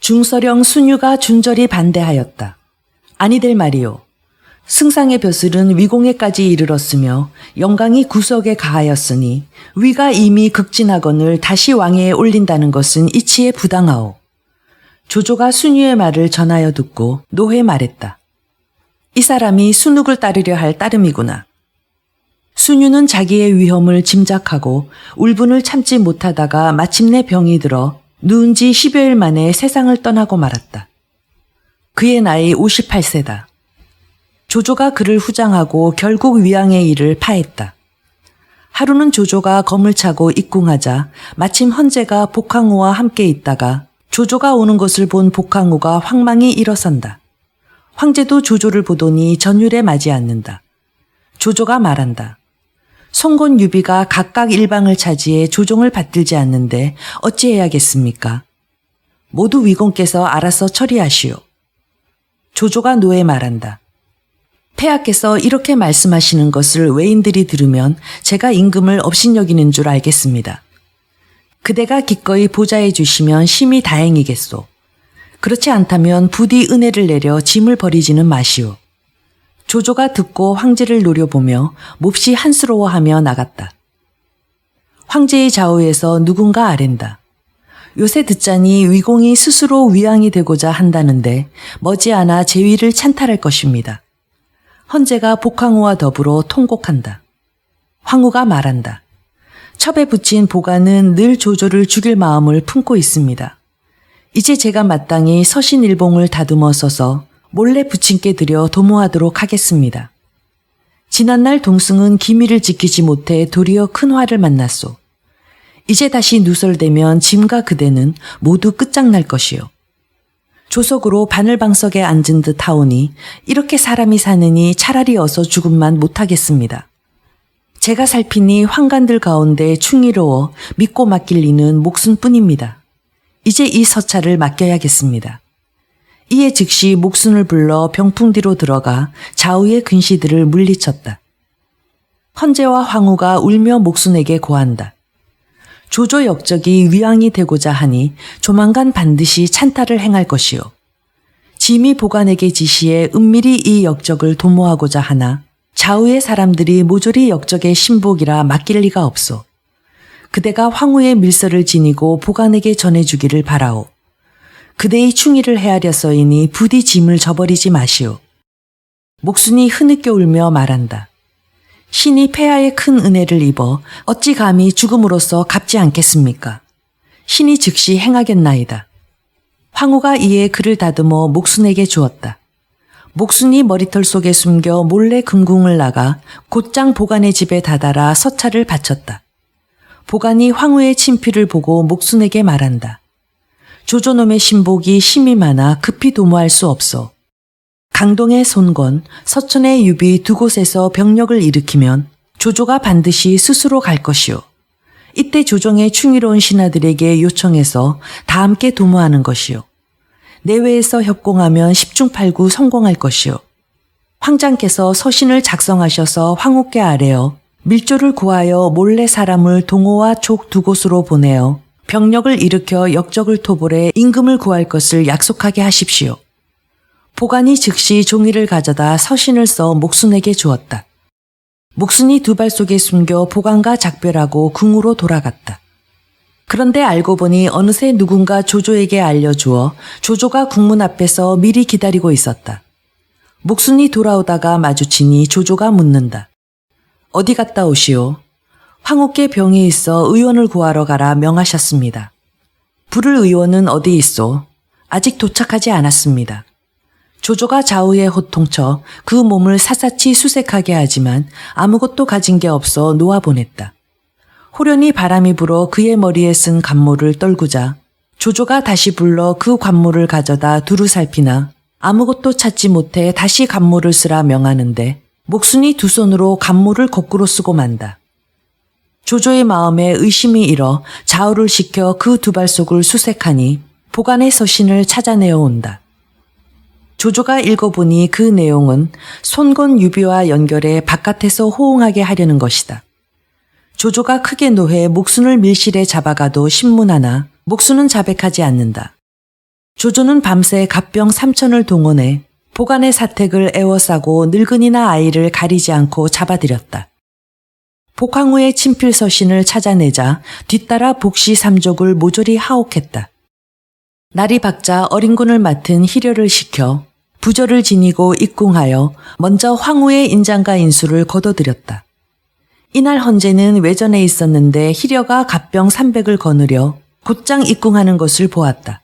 중서령 순유가 준절히 반대하였다. 아니될 말이오. 승상의 벼슬은 위공에까지 이르렀으며 영광이 구석에 가하였으니 위가 이미 극진하거늘 다시 왕위에 올린다는 것은 이치에 부당하오. 조조가 순유의 말을 전하여 듣고 노해 말했다. 이 사람이 순욱을 따르려 할 따름이구나. 순유는 자기의 위험을 짐작하고 울분을 참지 못하다가 마침내 병이 들어 누운 지 10여일 만에 세상을 떠나고 말았다. 그의 나이 58세다. 조조가 그를 후장하고 결국 위왕의 일을 파했다. 하루는 조조가 검을 차고 입궁하자 마침 헌제가 복항우와 함께 있다가 조조가 오는 것을 본 복항우가 황망히 일어선다. 황제도 조조를 보더니 전율에 맞이 않는다. 조조가 말한다. 송곤 유비가 각각 일방을 차지해 조종을 받들지 않는데 어찌해야겠습니까? 모두 위공께서 알아서 처리하시오. 조조가 노에 말한다. 폐하께서 이렇게 말씀하시는 것을 외인들이 들으면 제가 임금을 업신여기는 줄 알겠습니다. 그대가 기꺼이 보좌해 주시면 심히 다행이겠소. 그렇지 않다면 부디 은혜를 내려 짐을 버리지는 마시오. 조조가 듣고 황제를 노려보며 몹시 한스러워하며 나갔다. 황제의 좌우에서 누군가 아랜다. 요새 듣자니 위공이 스스로 위왕이 되고자 한다는데 머지않아 제위를 찬탈할 것입니다. 헌제가 복항우와 더불어 통곡한다. 황후가 말한다. 첩에 붙인 보관은 늘 조조를 죽일 마음을 품고 있습니다. 이제 제가 마땅히 서신일봉을 다듬어 써서 몰래 부친께 드려 도모하도록 하겠습니다. 지난날 동승은 기밀을 지키지 못해 도리어 큰 화를 만났소. 이제 다시 누설되면 짐과 그대는 모두 끝장날 것이요. 조석으로 바늘방석에 앉은 듯 하오니 이렇게 사람이 사느니 차라리 어서 죽음만 못하겠습니다. 제가 살피니 황관들 가운데 충이로워 믿고 맡길 이는 목순뿐입니다. 이제 이 서차를 맡겨야겠습니다. 이에 즉시 목순을 불러 병풍 뒤로 들어가 좌우의 근시들을 물리쳤다. 헌제와 황후가 울며 목순에게 고한다. 조조 역적이 위왕이 되고자 하니 조만간 반드시 찬탈을 행할 것이요. 짐이 보관에게 지시해 은밀히 이 역적을 도모하고자 하나 좌우의 사람들이 모조리 역적의 신복이라 맡길 리가 없소. 그대가 황후의 밀서를 지니고 보관에게 전해주기를 바라오. 그대의 충의를 헤아려서이니 부디 짐을 저버리지 마시오. 목순이 흐느껴 울며 말한다. 신이 폐하의 큰 은혜를 입어 어찌 감히 죽음으로써 갚지 않겠습니까? 신이 즉시 행하겠나이다. 황후가 이에 그를 다듬어 목순에게 주었다. 목순이 머리털 속에 숨겨 몰래 금궁을 나가 곧장 보관의 집에 다다라 서차를 바쳤다. 보관이 황후의 친필을 보고 목순에게 말한다. 조조놈의 신복이 심이 많아 급히 도모할 수 없어. 강동의 손건, 서천의 유비 두 곳에서 병력을 일으키면 조조가 반드시 스스로 갈 것이오. 이때 조정의 충의로운 신하들에게 요청해서 다 함께 도모하는 것이오. 내외에서 협공하면 10중8구 성공할 것이오. 황장께서 서신을 작성하셔서 황후께 아뢰어 밀조를 구하여 몰래 사람을 동호와 촉 두 곳으로 보내어 병력을 일으켜 역적을 토벌해 임금을 구할 것을 약속하게 하십시오. 보관이 즉시 종이를 가져다 서신을 써 목순에게 주었다. 목순이 두 발 속에 숨겨 보관과 작별하고 궁으로 돌아갔다. 그런데 알고 보니 어느새 누군가 조조에게 알려주어 조조가 국문 앞에서 미리 기다리고 있었다. 목순이 돌아오다가 마주치니 조조가 묻는다. 어디 갔다 오시오? 황후께 병이 있어 의원을 구하러 가라 명하셨습니다. 부를 의원은 어디 있소? 아직 도착하지 않았습니다. 조조가 좌우에 호통쳐 그 몸을 샅샅이 수색하게 하지만 아무것도 가진 게 없어 놓아보냈다. 호련히 바람이 불어 그의 머리에 쓴 관모를 떨구자 조조가 다시 불러 그 관모를 가져다 두루 살피나 아무것도 찾지 못해 다시 관모를 쓰라 명하는데 목순이 두 손으로 관모를 거꾸로 쓰고 만다. 조조의 마음에 의심이 일어 좌우를 시켜 그 두 발 속을 수색하니 보관의 서신을 찾아내어 온다. 조조가 읽어보니 그 내용은 손건 유비와 연결해 바깥에서 호응하게 하려는 것이다. 조조가 크게 노해 목순을 밀실에 잡아가도 신문하나 목순은 자백하지 않는다. 조조는 밤새 갑병 3천을 동원해 보관의 사택을 애워싸고 늙은이나 아이를 가리지 않고 잡아들였다. 복황후의 친필 서신을 찾아내자 뒤따라 복시 3족을 모조리 하옥했다. 날이 밝자 어린군을 맡은 희려를 시켜 부절을 지니고 입궁하여 먼저 황후의 인장과 인수를 거둬들였다. 이날 헌제는 외전에 있었는데 희려가 갑병 300을 거느려 곧장 입궁하는 것을 보았다.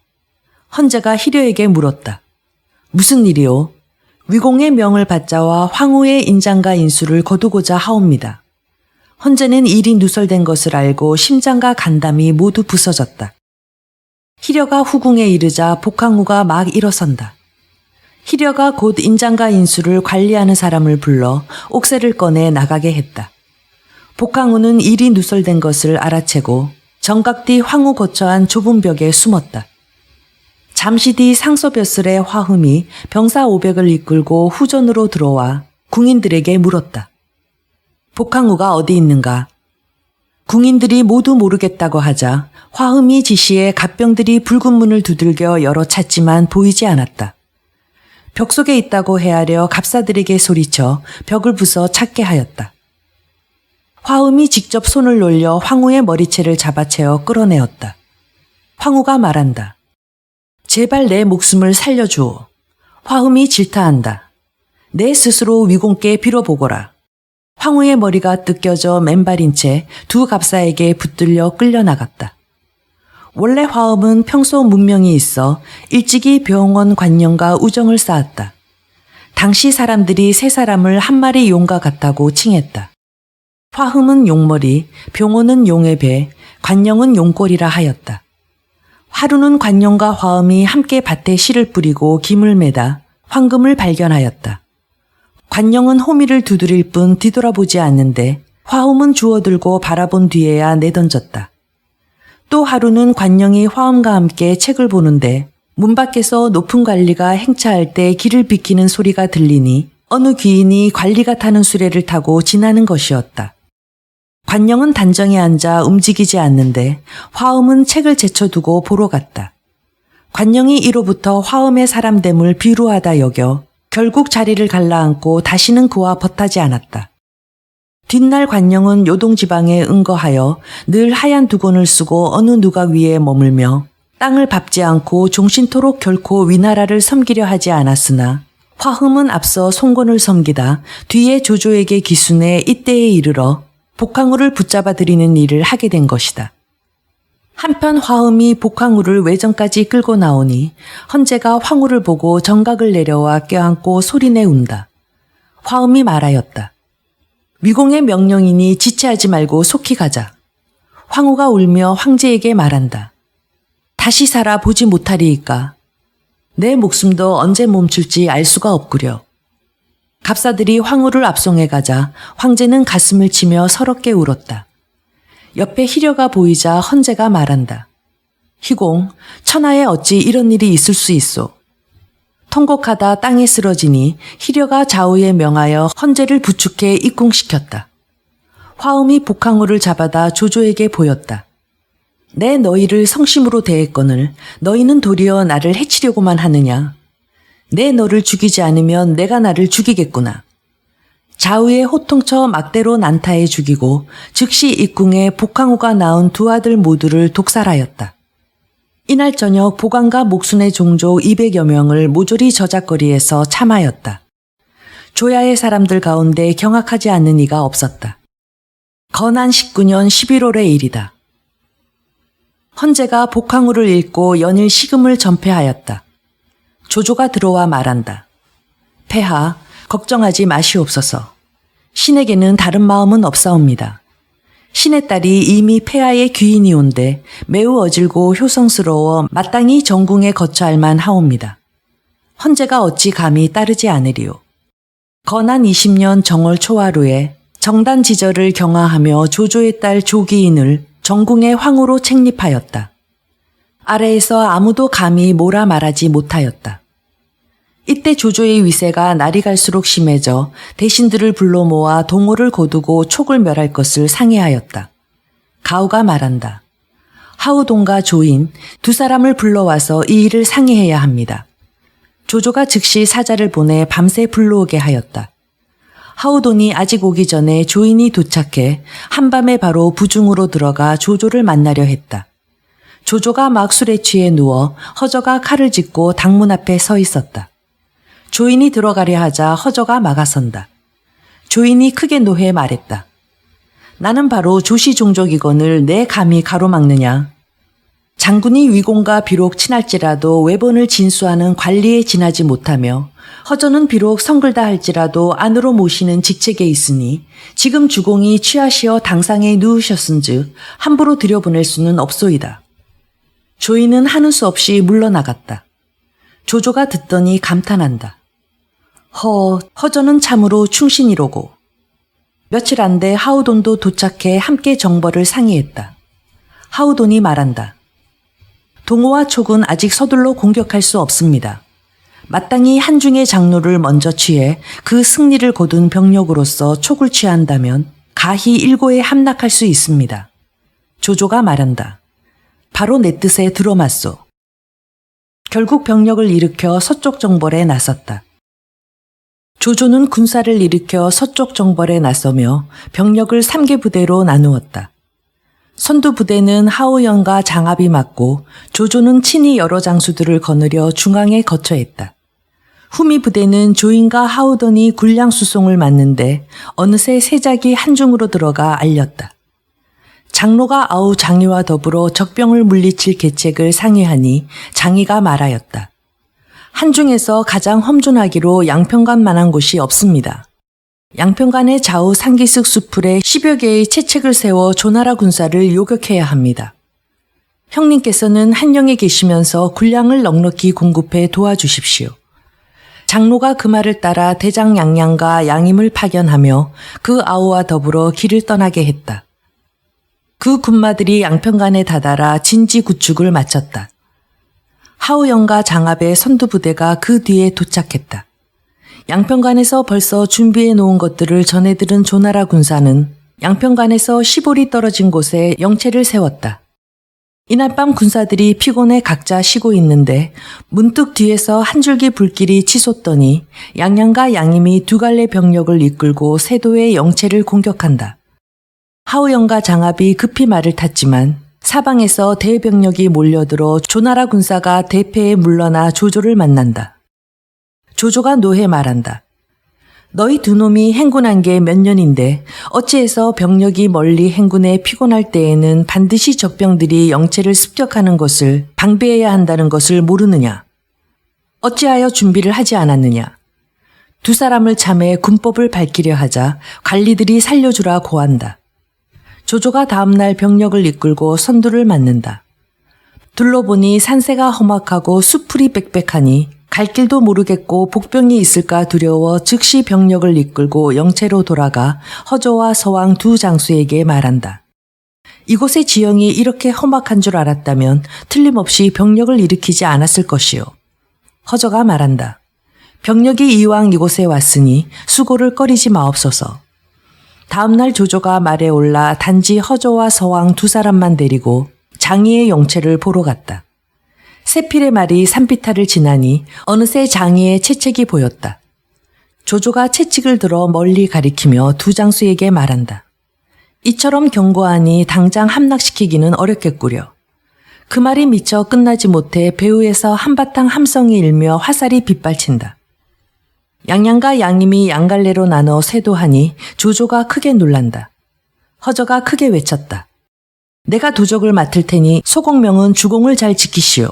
헌제가 희려에게 물었다. 무슨 일이오? 위공의 명을 받자와 황후의 인장과 인수를 거두고자 하옵니다. 헌제는 일이 누설된 것을 알고 심장과 간담이 모두 부서졌다. 희려가 후궁에 이르자 복황후가 막 일어선다. 희려가 곧 인장과 인수를 관리하는 사람을 불러 옥새를 꺼내 나가게 했다. 복황후는 일이 누설된 것을 알아채고 정각 뒤 황후 거처한 좁은 벽에 숨었다. 잠시 뒤 상소벼슬의 화흠이 병사 500을 이끌고 후전으로 들어와 궁인들에게 물었다. 복황후가 어디 있는가? 궁인들이 모두 모르겠다고 하자 화흠이 지시해 갑병들이 붉은 문을 두들겨 열어 찾지만 보이지 않았다. 벽 속에 있다고 헤아려 갑사들에게 소리쳐 벽을 부숴 찾게 하였다. 화흠이 직접 손을 놀려 황후의 머리채를 잡아채어 끌어내었다. 황후가 말한다. 제발 내 목숨을 살려주오. 화흠이 질타한다. 내 스스로 위공께 빌어보거라. 황후의 머리가 뜯겨져 맨발인 채 두 갑사에게 붙들려 끌려나갔다. 원래 화엄은 평소 문명이 있어 일찍이 병원 관령과 우정을 쌓았다. 당시 사람들이 세 사람을 한 마리 용과 같다고 칭했다. 화흠은 용머리, 병원은 용의 배, 관령은 용꼬리라 하였다. 하루는 관령과 화엄이 함께 밭에 씨를 뿌리고 김을 매다 황금을 발견하였다. 관령은 호미를 두드릴 뿐 뒤돌아보지 않는데 화엄은 주워들고 바라본 뒤에야 내던졌다. 또 하루는 관령이 화엄과 함께 책을 보는데 문 밖에서 높은 관리가 행차할 때 길을 비키는 소리가 들리니 어느 귀인이 관리가 타는 수레를 타고 지나는 것이었다. 관령은 단정에 앉아 움직이지 않는데 화엄은 책을 제쳐두고 보러 갔다. 관령이 이로부터 화엄의 사람됨을 비루하다 여겨 결국 자리를 갈라앉고 다시는 그와 벗하지 않았다. 뒷날 관령은 요동지방에 응거하여 늘 하얀 두건을 쓰고 어느 누가 위에 머물며 땅을 밟지 않고 종신토록 결코 위나라를 섬기려 하지 않았으나 화흠은 앞서 송건을 섬기다 뒤에 조조에게 기순해 이때에 이르러 복황후를 붙잡아 들이는 일을 하게 된 것이다. 한편 화흠이 복황후를 외전까지 끌고 나오니 헌제가 황후를 보고 정각을 내려와 껴안고 소리내 운다. 화흠이 말하였다. 위공의 명령이니 지체하지 말고 속히 가자. 황후가 울며 황제에게 말한다. 다시 살아 보지 못하리이까. 내 목숨도 언제 멈출지 알 수가 없구려. 갑사들이 황후를 압송해 가자 황제는 가슴을 치며 서럽게 울었다. 옆에 희려가 보이자 헌제가 말한다. 희공, 천하에 어찌 이런 일이 있을 수 있소. 통곡하다 땅에 쓰러지니 희려가 좌우에 명하여 헌제를 부축해 입궁시켰다. 화음이 복황후를 잡아다 조조에게 보였다. 내 너희를 성심으로 대했거늘 너희는 도리어 나를 해치려고만 하느냐. 내 너를 죽이지 않으면 내가 나를 죽이겠구나. 좌우에 호통쳐 막대로 난타해 죽이고 즉시 입궁에 복항우가 낳은 두 아들 모두를 독살하였다. 이날 저녁 보관과 목순의 종족 200여 명을 모조리 저작거리에서 참하였다. 조야의 사람들 가운데 경악하지 않는 이가 없었다. 건한 19년 11월의 일이다. 헌제가 복항우를 읽고 연일 식음을 전폐하였다. 조조가 들어와 말한다. 폐하, 걱정하지 마시옵소서. 신에게는 다른 마음은 없사옵니다. 신의 딸이 이미 폐하의 귀인이온데 매우 어질고 효성스러워 마땅히 정궁에 거처할 만하옵니다. 헌제가 어찌 감히 따르지 않으리요. 건한 20년 정월 초하루에 정단 지절을 경하하며 조조의 딸 조기인을 정궁의 황후로 책립하였다. 아래에서 아무도 감히 뭐라 말하지 못하였다. 이때 조조의 위세가 날이 갈수록 심해져 대신들을 불러 모아 동호를 거두고 촉을 멸할 것을 상의하였다. 가우가 말한다. 하우돈과 조인 두 사람을 불러와서 이 일을 상의해야 합니다. 조조가 즉시 사자를 보내 밤새 불러오게 하였다. 하우돈이 아직 오기 전에 조인이 도착해 한밤에 바로 부중으로 들어가 조조를 만나려 했다. 조조가 막 술에 취해 누워 허저가 칼을 짚고 당문 앞에 서 있었다. 조인이 들어가려 하자 허저가 막아선다. 조인이 크게 노해 말했다. 나는 바로 조씨 종족이거늘 내 감히 가로막느냐. 장군이 위공과 비록 친할지라도 외본을 진수하는 관리에 지나지 못하며 허저는 비록 성글다 할지라도 안으로 모시는 직책에 있으니 지금 주공이 취하시어 당상에 누우셨은즉 함부로 들여보낼 수는 없소이다. 조인은 하는 수 없이 물러나갔다. 조조가 듣더니 감탄한다. 허저는 참으로 충신이로고. 며칠 안 돼 하우돈도 도착해 함께 정벌을 상의했다. 하우돈이 말한다. 동호와 촉은 아직 서둘러 공격할 수 없습니다. 마땅히 한중의 장로를 먼저 취해 그 승리를 거둔 병력으로서 촉을 취한다면 가히 일고에 함락할 수 있습니다. 조조가 말한다. 바로 내 뜻에 들어맞소. 결국 병력을 일으켜 서쪽 정벌에 나섰다. 조조는 군사를 일으켜 서쪽 정벌에 나서며 병력을 3개 부대로 나누었다. 선두 부대는 하우연과 장압이 맡고 조조는 친히 여러 장수들을 거느려 중앙에 거처했다. 후미 부대는 조인과 하우돈이 군량 수송을 맡는데 어느새 세작이 한중으로 들어가 알렸다. 장로가 아우 장이와 더불어 적병을 물리칠 계책을 상의하니 장이가 말하였다. 한중에서 가장 험준하기로 양평간 만한 곳이 없습니다. 양평간의 좌우 상기슭 수풀에 10여 개의 채책을 세워 조나라 군사를 요격해야 합니다. 형님께서는 한령에 계시면서 군량을 넉넉히 공급해 도와주십시오. 장로가 그 말을 따라 대장 양양과 양임을 파견하며 그 아우와 더불어 길을 떠나게 했다. 그 군마들이 양평간에 다다라 진지 구축을 마쳤다. 하우영과 장압의 선두부대가 그 뒤에 도착했다. 양평간에서 벌써 준비해 놓은 것들을 전해 들은 조나라 군사는 양평간에서 10올이 떨어진 곳에 영체를 세웠다. 이날 밤 군사들이 피곤해 각자 쉬고 있는데 문득 뒤에서 한 줄기 불길이 치솟더니 양양과 양임이 두 갈래 병력을 이끌고 세도의 영체를 공격한다. 하우영과 장압이 급히 말을 탔지만 사방에서 대병력이 몰려들어 조나라 군사가 대패에 물러나 조조를 만난다. 조조가 노해 말한다. 너희 두 놈이 행군한 게 몇 년인데 어찌해서 병력이 멀리 행군에 피곤할 때에는 반드시 적병들이 영체를 습격하는 것을 방비해야 한다는 것을 모르느냐? 어찌하여 준비를 하지 않았느냐? 두 사람을 참해 군법을 밝히려 하자 관리들이 살려주라 고한다. 조조가 다음날 병력을 이끌고 선두를 맞는다. 둘러보니 산세가 험악하고 수풀이 빽빽하니 갈 길도 모르겠고 복병이 있을까 두려워 즉시 병력을 이끌고 영체로 돌아가 허저와 서왕 두 장수에게 말한다. 이곳의 지형이 이렇게 험악한 줄 알았다면 틀림없이 병력을 일으키지 않았을 것이요. 허저가 말한다. 병력이 이왕 이곳에 왔으니 수고를 꺼리지 마옵소서. 다음날 조조가 말에 올라 단지 허저와 서왕 두 사람만 데리고 장이의 영체를 보러 갔다. 세필의 말이 산비탈을 지나니 어느새 장이의 채책이 보였다. 조조가 채찍을 들어 멀리 가리키며 두 장수에게 말한다. 이처럼 경고하니 당장 함락시키기는 어렵겠구려. 그 말이 미처 끝나지 못해 배후에서 한바탕 함성이 일며 화살이 빗발친다. 양양과 양임이 양갈래로 나눠 쇄도하니 조조가 크게 놀란다. 허저가 크게 외쳤다. 내가 도적을 맡을 테니 소공명은 주공을 잘 지키시오.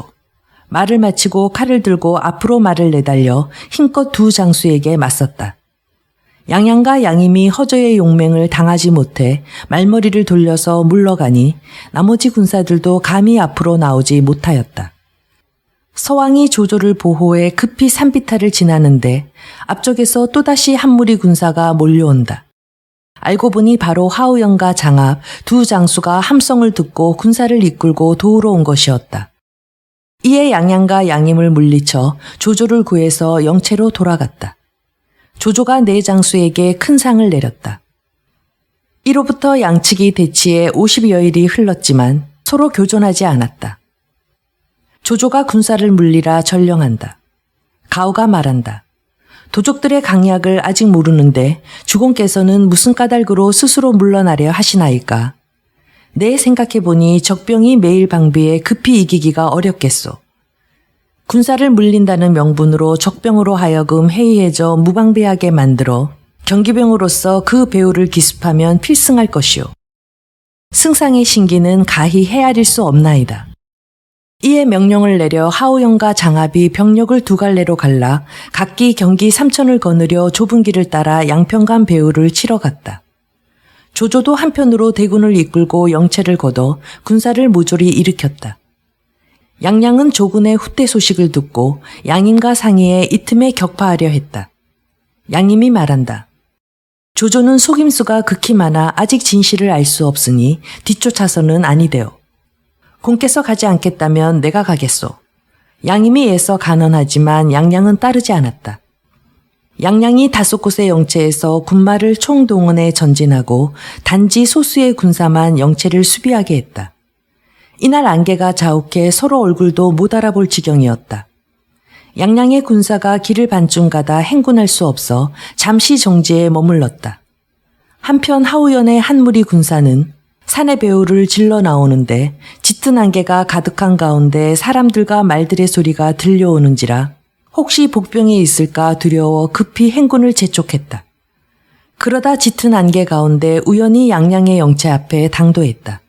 말을 마치고 칼을 들고 앞으로 말을 내달려 힘껏 두 장수에게 맞섰다. 양양과 양임이 허저의 용맹을 당하지 못해 말머리를 돌려서 물러가니 나머지 군사들도 감히 앞으로 나오지 못하였다. 서왕이 조조를 보호해 급히 산비탈을 지나는데 앞쪽에서 또다시 한 무리 군사가 몰려온다. 알고 보니 바로 하우영과 장압 두 장수가 함성을 듣고 군사를 이끌고 도우러 온 것이었다. 이에 양양과 양임을 물리쳐 조조를 구해서 영체로 돌아갔다. 조조가 네 장수에게 큰 상을 내렸다. 이로부터 양측이 대치해 50여일이 흘렀지만 서로 교전하지 않았다. 조조가 군사를 물리라 전령한다. 가오가 말한다. 도적들의 강약을 아직 모르는데 주공께서는 무슨 까닭으로 스스로 물러나려 하시나이까. 내 생각해보니 적병이 매일 방비해 급히 이기기가 어렵겠소. 군사를 물린다는 명분으로 적병으로 하여금 해이해져 무방비하게 만들어 경기병으로서 그 배후를 기습하면 필승할 것이오. 승상의 신기는 가히 헤아릴 수 없나이다. 이에 명령을 내려 하우영과 장압이 병력을 두 갈래로 갈라 각기 경기 3천을 거느려 좁은 길을 따라 양평간 배후를 치러 갔다. 조조도 한편으로 대군을 이끌고 영체를 걷어 군사를 모조리 일으켰다. 양양은 조군의 후퇴 소식을 듣고 양임과 상의해 이 틈에 격파하려 했다. 양임이 말한다. 조조는 속임수가 극히 많아 아직 진실을 알 수 없으니 뒤쫓아서는 아니되오. 공께서 가지 않겠다면 내가 가겠소. 양임이 애써 간언하지만 양양은 따르지 않았다. 양양이 5곳의 영체에서 군마를 총동원해 전진하고 단지 소수의 군사만 영체를 수비하게 했다. 이날 안개가 자욱해 서로 얼굴도 못 알아볼 지경이었다. 양양의 군사가 길을 반쯤 가다 행군할 수 없어 잠시 정지에 머물렀다. 한편 하우연의 한 무리 군사는 산의 배후를 질러 나오는데 짙은 안개가 가득한 가운데 사람들과 말들의 소리가 들려오는지라 혹시 복병이 있을까 두려워 급히 행군을 재촉했다. 그러다 짙은 안개 가운데 우연히 양양의 영체 앞에 당도했다.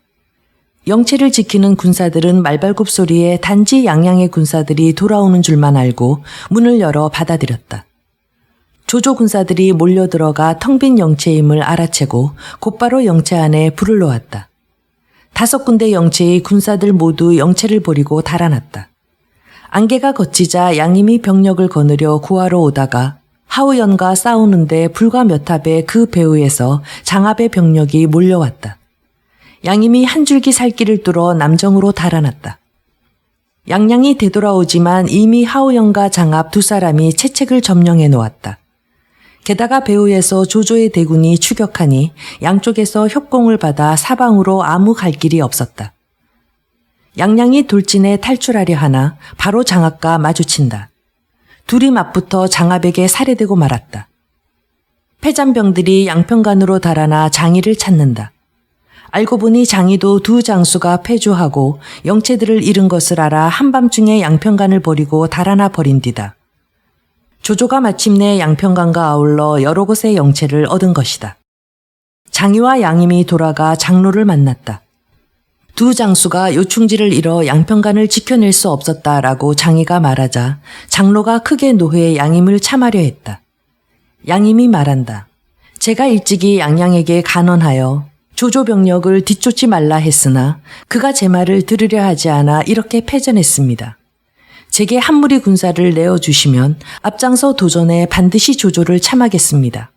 영체를 지키는 군사들은 말발굽 소리에 단지 양양의 군사들이 돌아오는 줄만 알고 문을 열어 받아들였다. 조조 군사들이 몰려들어가 텅 빈 영체임을 알아채고 곧바로 영체 안에 불을 놓았다. 5군데 영체의 군사들 모두 영체를 버리고 달아났다. 안개가 걷히자 양임이 병력을 거느려 구하러 오다가 하우연과 싸우는데 불과 몇 합의 그 배후에서 장압의 병력이 몰려왔다. 양임이 한 줄기 살길을 뚫어 남정으로 달아났다. 양양이 되돌아오지만 이미 하우연과 장압 두 사람이 채책을 점령해 놓았다. 게다가 배후에서 조조의 대군이 추격하니 양쪽에서 협공을 받아 사방으로 아무 갈 길이 없었다. 양양이 돌진해 탈출하려 하나 바로 장압과 마주친다. 둘이 맞붙어 장압에게 살해되고 말았다. 패잔병들이 양평간으로 달아나 장의를 찾는다. 알고 보니 장의도 두 장수가 패주하고 영체들을 잃은 것을 알아 한밤중에 양평간을 버리고 달아나 버린 뒤다. 조조가 마침내 양평간과 아울러 여러 곳의 영체를 얻은 것이다. 장의와 양임이 돌아가 장로를 만났다. 두 장수가 요충지를 잃어 양평간을 지켜낼 수 없었다라고 장의가 말하자 장로가 크게 노해 양임을 참하려 했다. 양임이 말한다. 제가 일찍이 양양에게 간언하여 조조 병력을 뒤쫓지 말라 했으나 그가 제 말을 들으려 하지 않아 이렇게 패전했습니다. 제게 한 무리 군사를 내어주시면 앞장서 도전해 반드시 조조를 참하겠습니다.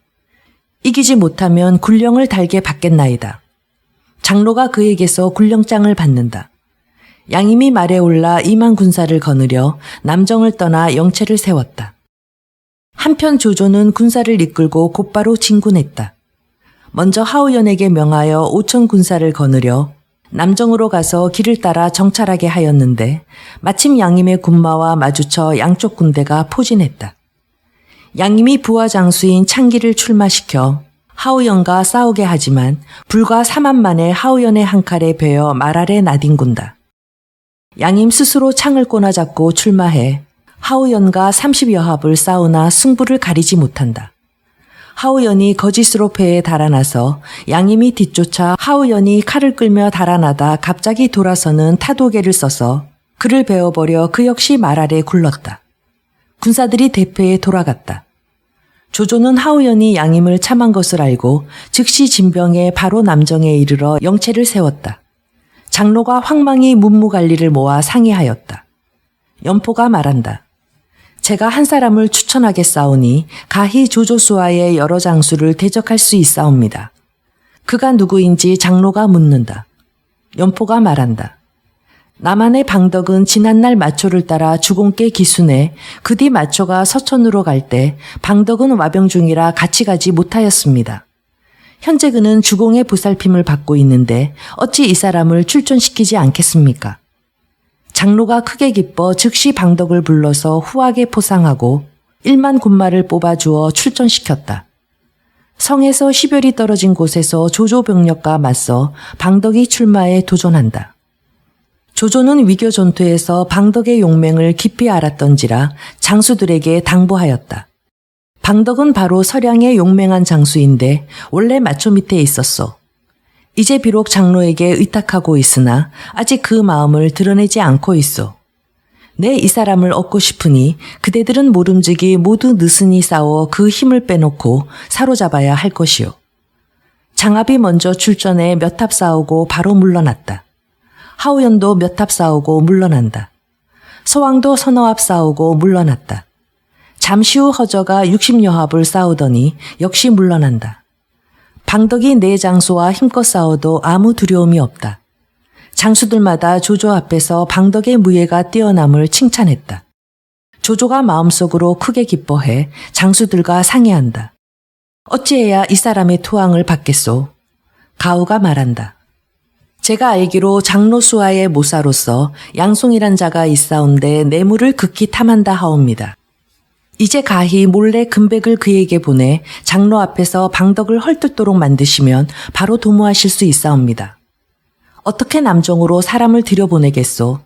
이기지 못하면 굴령을 달게 받겠나이다. 장로가 그에게서 굴령장을 받는다. 양임이 말에 올라 2만 군사를 거느려 남정을 떠나 영체를 세웠다. 한편 조조는 군사를 이끌고 곧바로 진군했다. 먼저 하우연에게 명하여 5천 군사를 거느려 남정으로 가서 길을 따라 정찰하게 하였는데 마침 양임의 군마와 마주쳐 양쪽 군대가 포진했다. 양임이 부하 장수인 창기를 출마시켜 하우연과 싸우게 하지만 불과 3안 만에 하우연의 한 칼에 베어 말 아래 나뒹군다. 양임 스스로 창을 꼬나잡고 출마해 하우연과 30여 합을 싸우나 승부를 가리지 못한다. 하우연이 거짓으로 패에 달아나서 양임이 뒤쫓아 하우연이 칼을 끌며 달아나다 갑자기 돌아서는 타도개를 써서 그를 베어버려 그 역시 말 아래 굴렀다. 군사들이 대패에 돌아갔다. 조조는 하우연이 양임을 참한 것을 알고 즉시 진병에 바로 남정에 이르러 영체를 세웠다. 장로가 황망히 문무관리를 모아 상의하였다. 연포가 말한다. 제가 한 사람을 추천하겠사오니 가히 조조수와의 여러 장수를 대적할 수 있사옵니다. 그가 누구인지 장로가 묻는다. 연포가 말한다. 남한의 방덕은 지난날 마초를 따라 주공께 기순해 그 뒤 마초가 서천으로 갈 때 방덕은 와병 중이라 같이 가지 못하였습니다. 현재 그는 주공의 보살핌을 받고 있는데 어찌 이 사람을 출전시키지 않겠습니까? 장로가 크게 기뻐 즉시 방덕을 불러서 후하게 포상하고 1만 군마를 뽑아주어 출전시켰다. 성에서 10열이 떨어진 곳에서 조조 병력과 맞서 방덕이 출마에 도전한다. 조조는 위교 전투에서 방덕의 용맹을 깊이 알았던지라 장수들에게 당부하였다. 방덕은 바로 서량의 용맹한 장수인데 원래 마초 밑에 있었소. 이제 비록 장로에게 의탁하고 있으나 아직 그 마음을 드러내지 않고 있소. 내 이 사람을 얻고 싶으니 그대들은 모름지기 모두 느슨히 싸워 그 힘을 빼놓고 사로잡아야 할 것이오. 장압이 먼저 출전해 몇 합 싸우고 바로 물러났다. 하우연도 몇 합 싸우고 물러난다. 서왕도 서너 합 싸우고 물러났다. 잠시 후 허저가 60여 합을 싸우더니 역시 물러난다. 방덕이 네 장수와 힘껏 싸워도 아무 두려움이 없다. 장수들마다 조조 앞에서 방덕의 무예가 뛰어남을 칭찬했다. 조조가 마음속으로 크게 기뻐해 장수들과 상의한다. 어찌해야 이 사람의 토항을 받겠소? 가우가 말한다. 제가 알기로 장로수와의 모사로서 양송이란 자가 있사온데 뇌물을 극히 탐한다 하옵니다. 이제 가히 몰래 금백을 그에게 보내 장로 앞에서 방덕을 헐뜯도록 만드시면 바로 도모하실 수 있사옵니다. 어떻게 남정으로 사람을 들여보내겠소?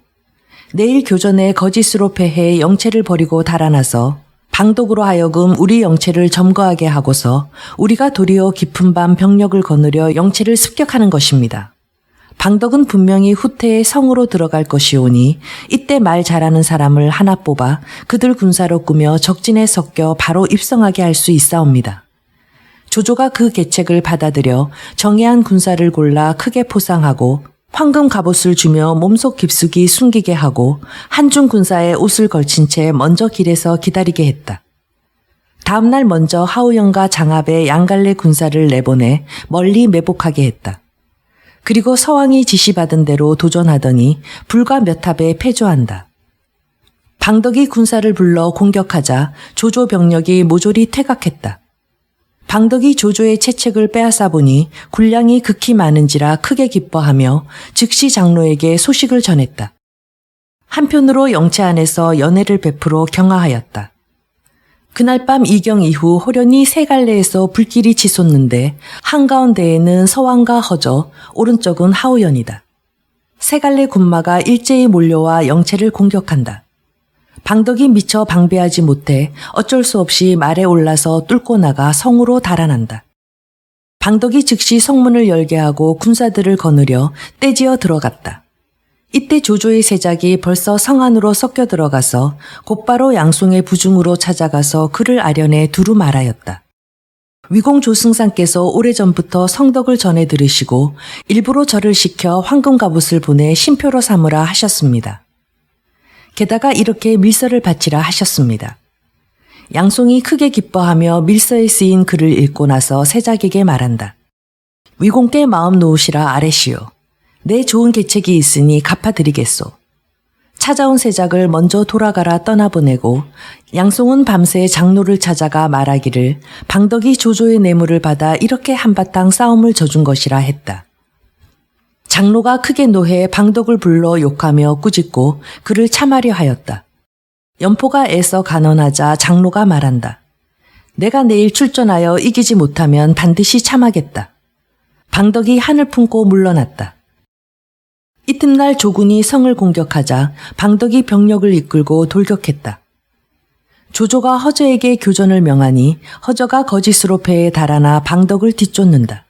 내일 교전에 거짓으로 패해 영체를 버리고 달아나서 방덕으로 하여금 우리 영체를 점거하게 하고서 우리가 도리어 깊은 밤 병력을 거느려 영체를 습격하는 것입니다. 방덕은 분명히 후퇴에 성으로 들어갈 것이오니 이때 말 잘하는 사람을 하나 뽑아 그들 군사로 꾸며 적진에 섞여 바로 입성하게 할 수 있사옵니다. 조조가 그 계책을 받아들여 정예한 군사를 골라 크게 포상하고 황금 갑옷을 주며 몸속 깊숙이 숨기게 하고 한중 군사의 옷을 걸친 채 먼저 길에서 기다리게 했다. 다음 날 먼저 하우연과 장압의 양갈래 군사를 내보내 멀리 매복하게 했다. 그리고 서왕이 지시받은 대로 도전하더니 불과 몇 합에 패조한다. 방덕이 군사를 불러 공격하자 조조 병력이 모조리 퇴각했다. 방덕이 조조의 채책을 빼앗아 보니 군량이 극히 많은지라 크게 기뻐하며 즉시 장로에게 소식을 전했다. 한편으로 영체 안에서 연회를 베풀어 경하하였다. 그날 밤 이경 이후 호련히 세 갈래에서 불길이 치솟는데 한가운데에는 서왕과 허저, 오른쪽은 하우연이다. 세 갈래 군마가 일제히 몰려와 영체를 공격한다. 방덕이 미처 방배하지 못해 어쩔 수 없이 말에 올라서 뚫고 나가 성으로 달아난다. 방덕이 즉시 성문을 열게 하고 군사들을 거느려 떼지어 들어갔다. 이때 조조의 세작이 벌써 성 안으로 섞여 들어가서 곧바로 양송의 부중으로 찾아가서 그를 아련해 두루 말하였다. 위공 조승상께서 오래전부터 성덕을 전해 들으시고 일부러 저를 시켜 황금갑옷을 보내 신표로 삼으라 하셨습니다. 게다가 이렇게 밀서를 바치라 하셨습니다. 양송이 크게 기뻐하며 밀서에 쓰인 글을 읽고 나서 세작에게 말한다. 위공께 마음 놓으시라 아래시오. 내 좋은 계책이 있으니 갚아드리겠소. 찾아온 세작을 먼저 돌아가라 떠나보내고 양송은 밤새 장로를 찾아가 말하기를 방덕이 조조의 뇌물을 받아 이렇게 한바탕 싸움을 져준 것이라 했다. 장로가 크게 노해 방덕을 불러 욕하며 꾸짖고 그를 참하려 하였다. 연포가 애써 간언하자 장로가 말한다. 내가 내일 출전하여 이기지 못하면 반드시 참하겠다. 방덕이 한을 품고 물러났다. 이튿날 조군이 성을 공격하자 방덕이 병력을 이끌고 돌격했다. 조조가 허저에게 교전을 명하니 허저가 거짓으로 배에 달아나 방덕을 뒤쫓는다.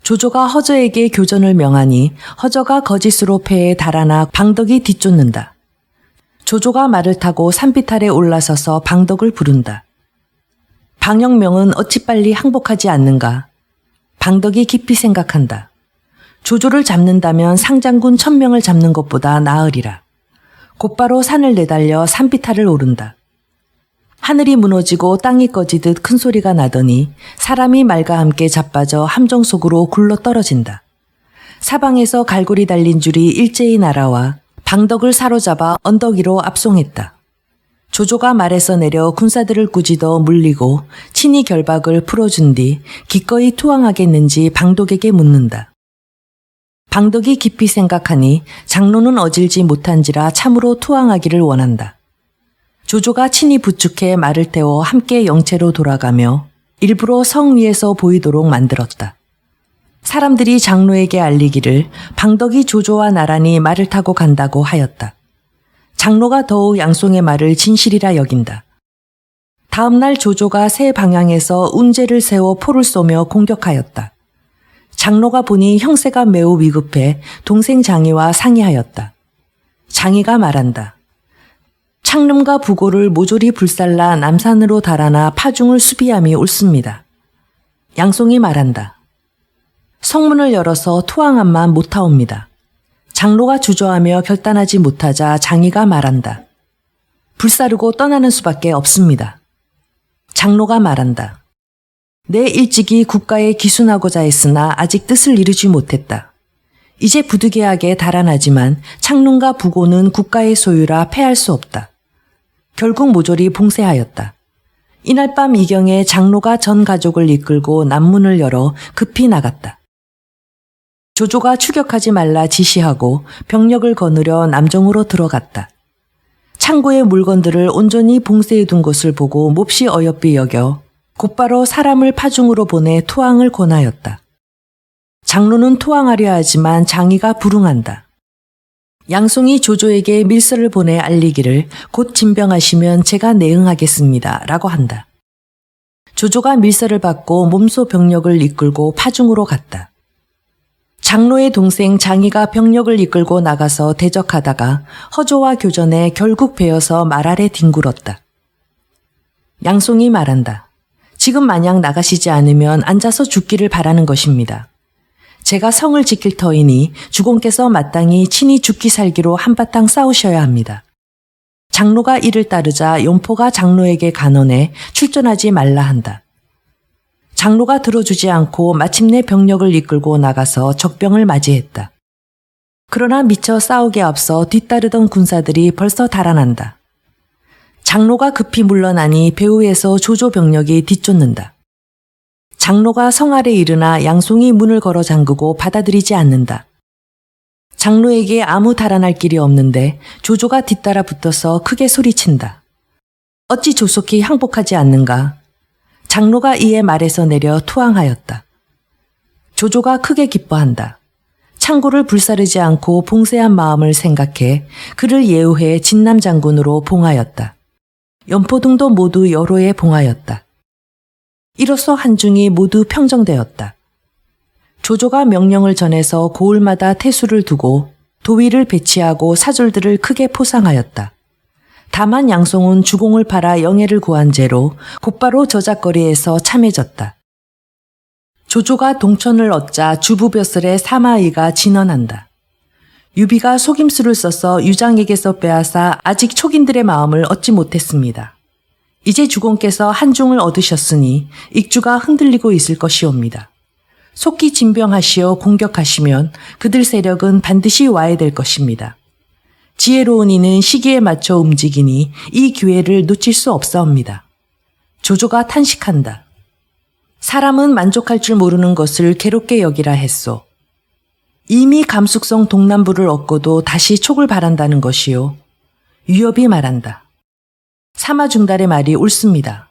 조조가 허저에게 교전을 명하니 허저가 거짓으로 배에 달아나 방덕이 뒤쫓는다. 조조가 말을 타고 산비탈에 올라서서 방덕을 부른다. 방영명은 어찌 빨리 항복하지 않는가? 방덕이 깊이 생각한다. 조조를 잡는다면 상장군 1000명을 잡는 것보다 나으리라. 곧바로 산을 내달려 산비탈을 오른다. 하늘이 무너지고 땅이 꺼지듯 큰 소리가 나더니 사람이 말과 함께 자빠져 함정 속으로 굴러 떨어진다. 사방에서 갈고리 달린 줄이 일제히 날아와 방덕을 사로잡아 언덕 위로 압송했다. 조조가 말에서 내려 군사들을 꾸짖어 물리고 친히 결박을 풀어준 뒤 기꺼이 투항하겠는지 방덕에게 묻는다. 방덕이 깊이 생각하니 장로는 어질지 못한지라 참으로 투항하기를 원한다. 조조가 친히 부축해 말을 태워 함께 영체로 돌아가며 일부러 성 위에서 보이도록 만들었다. 사람들이 장로에게 알리기를 방덕이 조조와 나란히 말을 타고 간다고 하였다. 장로가 더욱 양송의 말을 진실이라 여긴다. 다음 날 조조가 세 방향에서 운제를 세워 포를 쏘며 공격하였다. 장로가 보니 형세가 매우 위급해 동생 장희와 상의하였다. 장희가 말한다. 창름과 부고를 모조리 불살라 남산으로 달아나 파중을 수비함이 옳습니다. 양송이 말한다. 성문을 열어서 투항함만 못하옵니다. 장로가 주저하며 결단하지 못하자 장희가 말한다. 불사르고 떠나는 수밖에 없습니다. 장로가 말한다. 내 일찍이 국가에 기순하고자 했으나 아직 뜻을 이루지 못했다. 이제 부득이하게 달아나지만 창릉과 부고는 국가의 소유라 패할 수 없다. 결국 모조리 봉쇄하였다. 이날 밤 이경에 장로가 전 가족을 이끌고 남문을 열어 급히 나갔다. 조조가 추격하지 말라 지시하고 병력을 거느려 남정으로 들어갔다. 창고의 물건들을 온전히 봉쇄해 둔 것을 보고 몹시 어여삐 여겨 곧바로 사람을 파중으로 보내 투항을 권하였다. 장로는 투항하려 하지만 장희가 불응한다. 양송이 조조에게 밀서를 보내 알리기를 곧 진병하시면 제가 내응하겠습니다. 라고 한다. 조조가 밀서를 받고 몸소 병력을 이끌고 파중으로 갔다. 장로의 동생 장희가 병력을 이끌고 나가서 대적하다가 허조와 교전에 결국 베어서 말 아래 뒹굴었다. 양송이 말한다. 지금 마냥 나가시지 않으면 앉아서 죽기를 바라는 것입니다. 제가 성을 지킬 터이니 주공께서 마땅히 친히 죽기 살기로 한바탕 싸우셔야 합니다. 장로가 이를 따르자 용포가 장로에게 간언해 출전하지 말라 한다. 장로가 들어주지 않고 마침내 병력을 이끌고 나가서 적병을 맞이했다. 그러나 미처 싸우기에 앞서 뒤따르던 군사들이 벌써 달아난다. 장로가 급히 물러나니 배후에서 조조 병력이 뒤쫓는다. 장로가 성 아래 이르나 양송이 문을 걸어 잠그고 받아들이지 않는다. 장로에게 아무 달아날 길이 없는데 조조가 뒤따라 붙어서 크게 소리친다. 어찌 조속히 항복하지 않는가? 장로가 이에 말에서 내려 투항하였다. 조조가 크게 기뻐한다. 창고를 불사르지 않고 봉쇄한 마음을 생각해 그를 예우해 진남 장군으로 봉하였다. 연포등도 모두 여로에 봉하였다. 이로써 한중이 모두 평정되었다. 조조가 명령을 전해서 고을마다 태수를 두고 도위를 배치하고 사졸들을 크게 포상하였다. 다만 양송은 주공을 팔아 영예를 구한 죄로 곧바로 저작거리에서 참해졌다. 조조가 동천을 얻자 주부벼슬의 사마의가 진언한다. 유비가 속임수를 써서 유장에게서 빼앗아 아직 촉인들의 마음을 얻지 못했습니다. 이제 주공께서 한중을 얻으셨으니 익주가 흔들리고 있을 것이옵니다. 속히 진병하시어 공격하시면 그들 세력은 반드시 와해될 것입니다. 지혜로운 이는 시기에 맞춰 움직이니 이 기회를 놓칠 수 없사옵니다. 조조가 탄식한다. 사람은 만족할 줄 모르는 것을 괴롭게 여기라 했소. 이미 감숙성 동남부를 얻고도 다시 촉을 바란다는 것이요. 유엽이 말한다. 사마중달의 말이 옳습니다.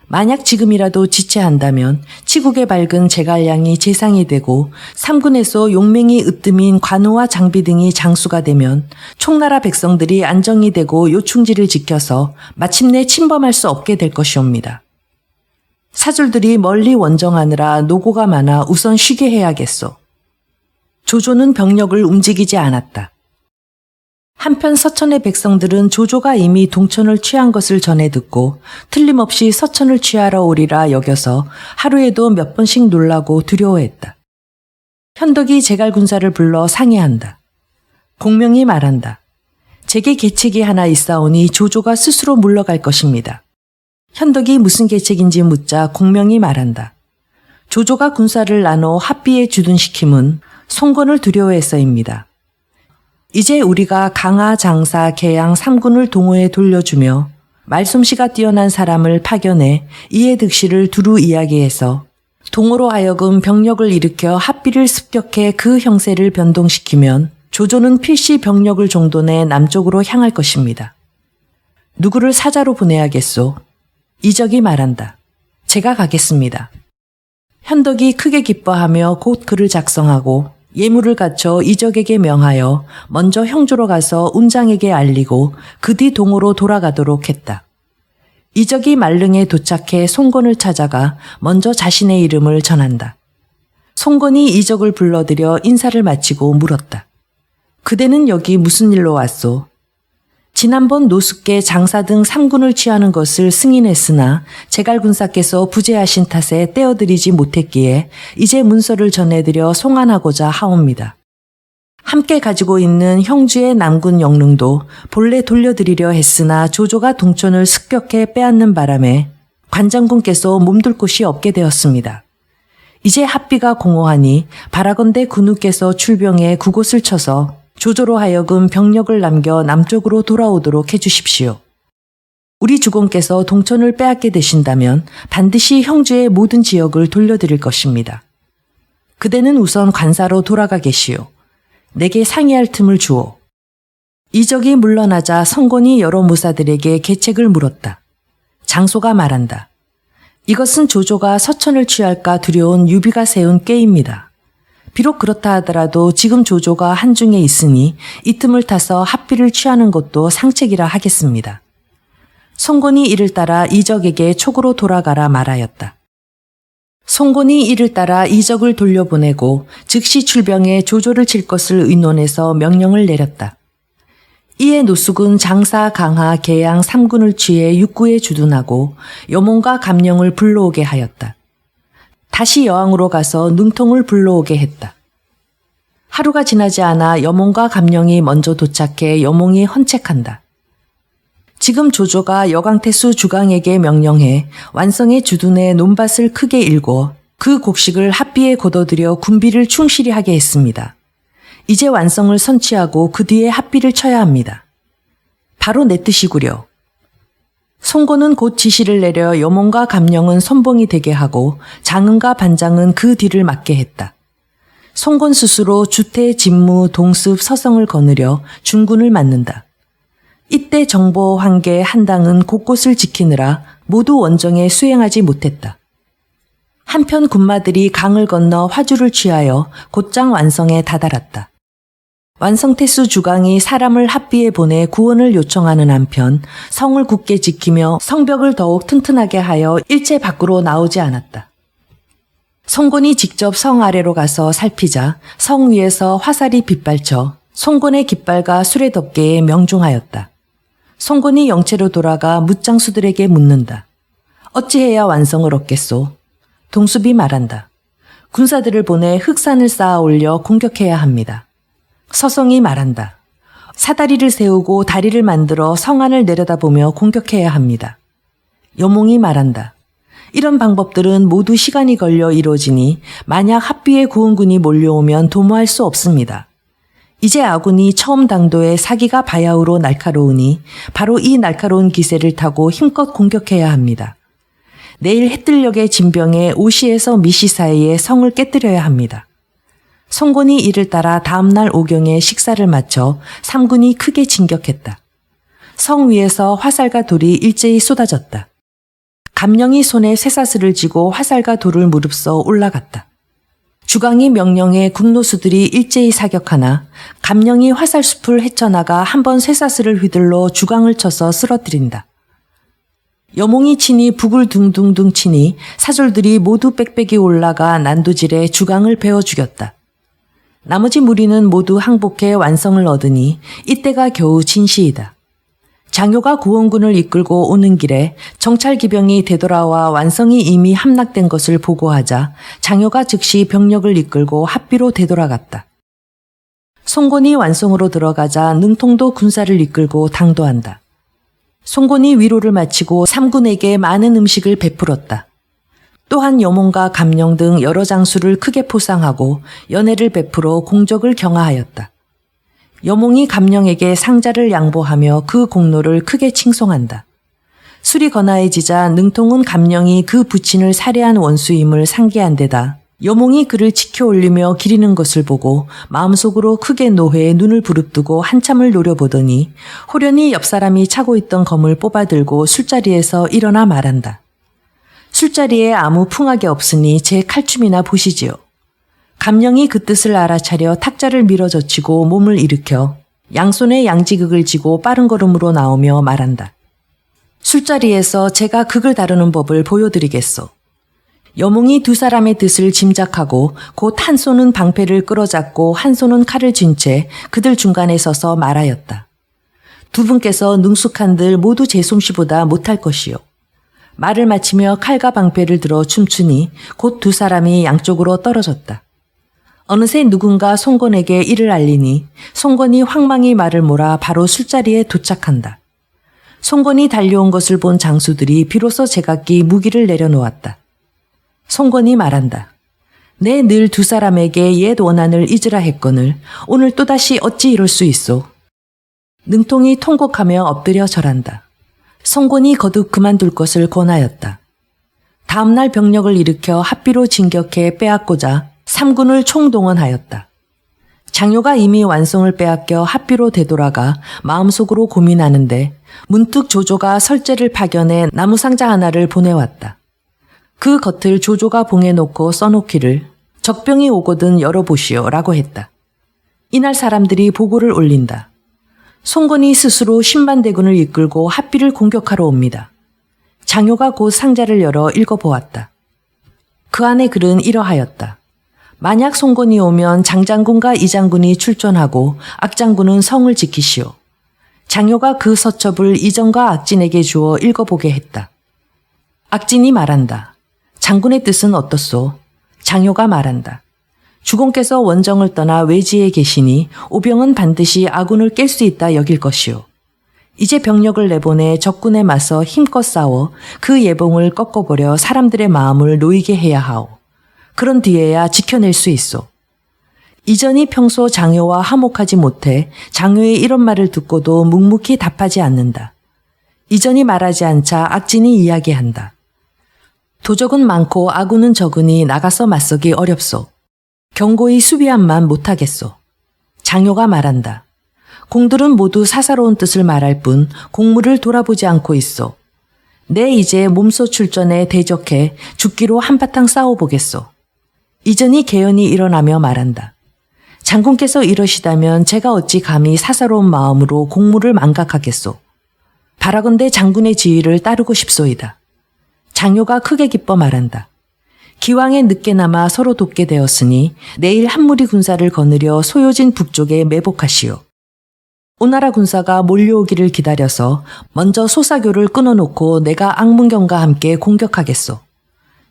만약 지금이라도 지체한다면 치국에 밝은 제갈량이 재상이 되고 삼군에서 용맹이 으뜸인 관우와 장비 등이 장수가 되면 총나라 백성들이 안정이 되고 요충지를 지켜서 마침내 침범할 수 없게 될 것이옵니다. 사줄들이 멀리 원정하느라 노고가 많아 우선 쉬게 해야겠소. 조조는 병력을 움직이지 않았다. 한편 서천의 백성들은 조조가 이미 동천을 취한 것을 전해 듣고 틀림없이 서천을 취하러 오리라 여겨서 하루에도 몇 번씩 놀라고 두려워했다. 현덕이 제갈군사를 불러 상의한다. 공명이 말한다. 제게 계책이 하나 있사오니 조조가 스스로 물러갈 것입니다. 현덕이 무슨 계책인지 묻자 공명이 말한다. 조조가 군사를 나눠 합비에 주둔시킴은 송건을 두려워해서입니다. 이제 우리가 강하, 장사, 계양 3군을 동호에 돌려주며 말솜씨가 뛰어난 사람을 파견해 이해 득실을 두루 이야기해서 동호로 하여금 병력을 일으켜 합비를 습격해 그 형세를 변동시키면 조조는 필시 병력을 종돈해 남쪽으로 향할 것입니다. 누구를 사자로 보내야겠소? 이적이 말한다. 제가 가겠습니다. 현덕이 크게 기뻐하며 곧 글을 작성하고 예물을 갖춰 이적에게 명하여 먼저 형조로 가서 운장에게 알리고 그 뒤 동호로 돌아가도록 했다. 이적이 말릉에 도착해 송건을 찾아가 먼저 자신의 이름을 전한다. 송건이 이적을 불러들여 인사를 마치고 물었다. 그대는 여기 무슨 일로 왔소? 지난번 노숙계 장사 등 3군을 취하는 것을 승인했으나 제갈군사께서 부재하신 탓에 떼어드리지 못했기에 이제 문서를 전해드려 송환하고자 하옵니다. 함께 가지고 있는 형주의 남군 영릉도 본래 돌려드리려 했으나 조조가 동천을 습격해 빼앗는 바람에 관장군께서 몸둘 곳이 없게 되었습니다. 이제 합비가 공허하니 바라건대 군우께서 출병해 그곳을 쳐서 조조로 하여금 병력을 남겨 남쪽으로 돌아오도록 해주십시오. 우리 주공께서 동천을 빼앗게 되신다면 반드시 형주의 모든 지역을 돌려드릴 것입니다. 그대는 우선 관사로 돌아가 계시오. 내게 상의할 틈을 주오. 이적이 물러나자 성곤이 여러 무사들에게 계책을 물었다. 장소가 말한다. 이것은 조조가 서천을 취할까 두려운 유비가 세운 꾀입니다. 비록 그렇다 하더라도 지금 조조가 한중에 있으니 이 틈을 타서 합비를 취하는 것도 상책이라 하겠습니다. 송곤이 이를 따라 이적에게 촉으로 돌아가라 말하였다. 송곤이 이를 따라 이적을 돌려보내고 즉시 출병해 조조를 칠 것을 의논해서 명령을 내렸다. 이에 노숙은 장사, 강하, 계양 3군을 취해 육구에 주둔하고 여몽과 감령을 불러오게 하였다. 다시 여항으로 가서 능통을 불러오게 했다. 하루가 지나지 않아 여몽과 감령이 먼저 도착해 여몽이 헌책한다. 지금 조조가 여강태수 주강에게 명령해 완성의 주둔에 논밭을 크게 일궈 그 곡식을 합비에 걷어들여 군비를 충실히 하게 했습니다. 이제 완성을 선취하고 그 뒤에 합비를 쳐야 합니다. 바로 내 뜻이구려. 송곤은 곧 지시를 내려 여몽과 감령은 선봉이 되게 하고 장은과 반장은 그 뒤를 맡게 했다. 송곤 스스로 주태, 진무, 동습, 서성을 거느려 중군을 맡는다. 이때 정보, 황계, 한당은 곳곳을 지키느라 모두 원정에 수행하지 못했다. 한편 군마들이 강을 건너 화주를 취하여 곧장 완성에 다다랐다. 완성태수 주강이 사람을 합비에 보내 구원을 요청하는 한편 성을 굳게 지키며 성벽을 더욱 튼튼하게 하여 일제 밖으로 나오지 않았다. 송곤이 직접 성 아래로 가서 살피자 성 위에서 화살이 빗발쳐 송곤의 깃발과 수레덮개에 명중하였다. 송곤이 영체로 돌아가 묻장수들에게 묻는다. 어찌해야 완성을 얻겠소? 동숲이 말한다. 군사들을 보내 흑산을 쌓아 올려 공격해야 합니다. 서성이 말한다. 사다리를 세우고 다리를 만들어 성안을 내려다보며 공격해야 합니다. 여몽이 말한다. 이런 방법들은 모두 시간이 걸려 이루어지니 만약 합비의 구원군이 몰려오면 도모할 수 없습니다. 이제 아군이 처음 당도에 사기가 바야흐로 날카로우니 바로 이 날카로운 기세를 타고 힘껏 공격해야 합니다. 내일 해뜰녘의 진병에 오시에서 미시 사이에 성을 깨뜨려야 합니다. 송곤이 이를 따라 다음날 오경에 식사를 마쳐 3군이 크게 진격했다. 성 위에서 화살과 돌이 일제히 쏟아졌다. 감령이 손에 쇠사슬을 쥐고 화살과 돌을 무릅써 올라갔다. 주광이 명령에 국노수들이 일제히 사격하나 감령이 화살숲을 헤쳐나가 한 번 쇠사슬을 휘둘러 주광을 쳐서 쓰러뜨린다. 여몽이 치니 북을 둥둥둥 치니 사졸들이 모두 빽빽이 올라가 난도질에 주광을 베어 죽였다. 나머지 무리는 모두 항복해 완성을 얻으니 이때가 겨우 진시이다. 장효가 구원군을 이끌고 오는 길에 정찰기병이 되돌아와 완성이 이미 함락된 것을 보고하자 장효가 즉시 병력을 이끌고 합비로 되돌아갔다. 송곤이 완성으로 들어가자 능통도 군사를 이끌고 당도한다. 송곤이 위로를 마치고 삼군에게 많은 음식을 베풀었다. 또한 여몽과 감령 등 여러 장수를 크게 포상하고 연회를 베풀어 공적을 경하하였다. 여몽이 감령에게 상자를 양보하며 그 공로를 크게 칭송한다. 술이 거나해지자 능통은 감령이 그 부친을 살해한 원수임을 상기한 데다 여몽이 그를 치켜 올리며 기리는 것을 보고 마음속으로 크게 노해에 눈을 부릅뜨고 한참을 노려보더니 호련히 옆 사람이 차고 있던 검을 뽑아들고 술자리에서 일어나 말한다. 술자리에 아무 풍악이 없으니 제 칼춤이나 보시지요. 감령이 그 뜻을 알아차려 탁자를 밀어젖히고 몸을 일으켜 양손에 양지극을 쥐고 빠른 걸음으로 나오며 말한다. 술자리에서 제가 극을 다루는 법을 보여드리겠소. 여몽이 두 사람의 뜻을 짐작하고 곧 한 손은 방패를 끌어잡고 한 손은 칼을 쥔 채 그들 중간에 서서 말하였다. 두 분께서 능숙한들 모두 제 솜씨보다 못할 것이요. 말을 마치며 칼과 방패를 들어 춤추니 곧 두 사람이 양쪽으로 떨어졌다. 어느새 누군가 송건에게 이를 알리니 송건이 황망히 말을 몰아 바로 술자리에 도착한다. 송건이 달려온 것을 본 장수들이 비로소 제각기 무기를 내려놓았다. 송건이 말한다. 내 늘 두 사람에게 옛 원한을 잊으라 했거늘 오늘 또다시 어찌 이럴 수 있소. 능통이 통곡하며 엎드려 절한다. 송건이 거듭 그만둘 것을 권하였다. 다음날 병력을 일으켜 합비로 진격해 빼앗고자 삼군을 총동원하였다. 장효가 이미 완성을 빼앗겨 합비로 되돌아가 마음속으로 고민하는데 문득 조조가 설제를 파견해 나무상자 하나를 보내왔다. 그 겉을 조조가 봉에 놓고 써놓기를 적병이 오거든 열어보시오 라고 했다. 이날 사람들이 보고를 올린다. 송건이 스스로 10만 대군을 이끌고 합비를 공격하러 옵니다. 장효가 곧 상자를 열어 읽어보았다. 그 안에 글은 이러하였다. 만약 송건이 오면 장장군과 이장군이 출전하고 악장군은 성을 지키시오. 장효가 그 서첩을 이정과 악진에게 주어 읽어보게 했다. 악진이 말한다. 장군의 뜻은 어떻소? 장효가 말한다. 주공께서 원정을 떠나 외지에 계시니 오병은 반드시 아군을 깰 수 있다 여길 것이오. 이제 병력을 내보내 적군에 맞서 힘껏 싸워 그 예봉을 꺾어버려 사람들의 마음을 놓이게 해야 하오. 그런 뒤에야 지켜낼 수 있소. 이전이 평소 장효와 화목하지 못해 장효의 이런 말을 듣고도 묵묵히 답하지 않는다. 이전이 말하지 않자 악진이 이야기한다. 도적은 많고 아군은 적으니 나가서 맞서기 어렵소. 경고히 수비함만 못하겠소. 장효가 말한다. 공들은 모두 사사로운 뜻을 말할 뿐 공물을 돌아보지 않고 있소. 내 이제 몸소 출전에 대적해 죽기로 한바탕 싸워보겠소. 이전이 개연히 일어나며 말한다. 장군께서 이러시다면 제가 어찌 감히 사사로운 마음으로 공물을 망각하겠소. 바라건대 장군의 지휘를 따르고 싶소이다. 장효가 크게 기뻐 말한다. 기왕에 늦게나마 서로 돕게 되었으니 내일 한 무리 군사를 거느려 소요진 북쪽에 매복하시오. 오나라 군사가 몰려오기를 기다려서 먼저 소사교를 끊어놓고 내가 악문경과 함께 공격하겠소.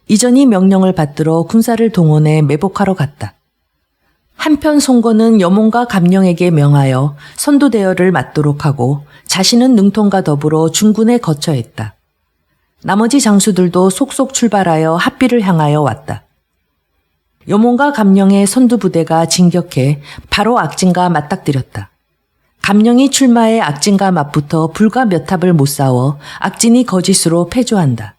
이전이 명령을 받들어 군사를 동원해 매복하러 갔다. 한편 송건은 여몽과 감령에게 명하여 선두대열을 맡도록 하고 자신은 능통과 더불어 중군에 거처했다. 나머지 장수들도 속속 출발하여 합비를 향하여 왔다. 여몽과 감령의 선두부대가 진격해 바로 악진과 맞닥뜨렸다. 감령이 출마해 악진과 맞붙어 불과 몇 탑을 못 싸워 악진이 거짓으로 패조한다.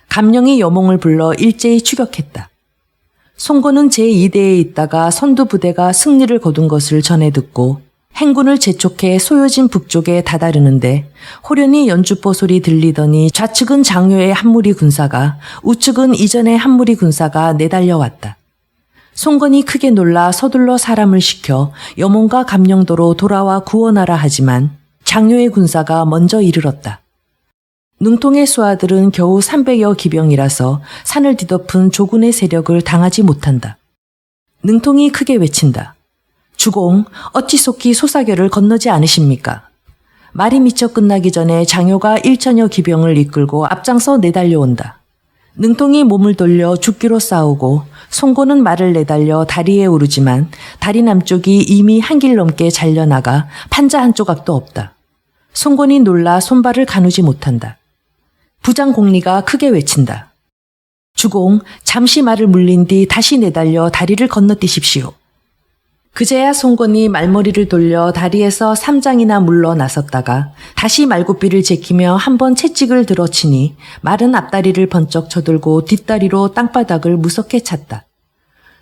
감령이 여몽을 불러 일제히 추격했다. 송건은 제2대에 있다가 선두부대가 승리를 거둔 것을 전해 듣고 행군을 재촉해 소요진 북쪽에 다다르는데 호련히 연주포 소리 들리더니 좌측은 장효의 한 무리 군사가 우측은 이전의 한 무리 군사가 내달려왔다. 송건이 크게 놀라 서둘러 사람을 시켜 염원과 감령도로 돌아와 구원하라 하지만 장효의 군사가 먼저 이르렀다. 능통의 수하들은 겨우 300여 기병이라서 산을 뒤덮은 조군의 세력을 당하지 못한다. 능통이 크게 외친다. 주공, 어찌 속히 소사결을 건너지 않으십니까? 말이 미처 끝나기 전에 장효가 1천여 기병을 이끌고 앞장서 내달려온다. 능통이 몸을 돌려 죽기로 싸우고 송곤은 말을 내달려 다리에 오르지만 다리 남쪽이 이미 한 길 넘게 잘려나가 판자 한 조각도 없다. 송곤이 놀라 손발을 가누지 못한다. 부장 공리가 크게 외친다. 주공, 잠시 말을 물린 뒤 다시 내달려 다리를 건너뛰십시오. 그제야 송건이 말머리를 돌려 다리에서 3장이나 물러나섰다가 다시 말굽비를 제키며 한번 채찍을 들어치니 말은 앞다리를 번쩍 쳐들고 뒷다리로 땅바닥을 무섭게 찼다.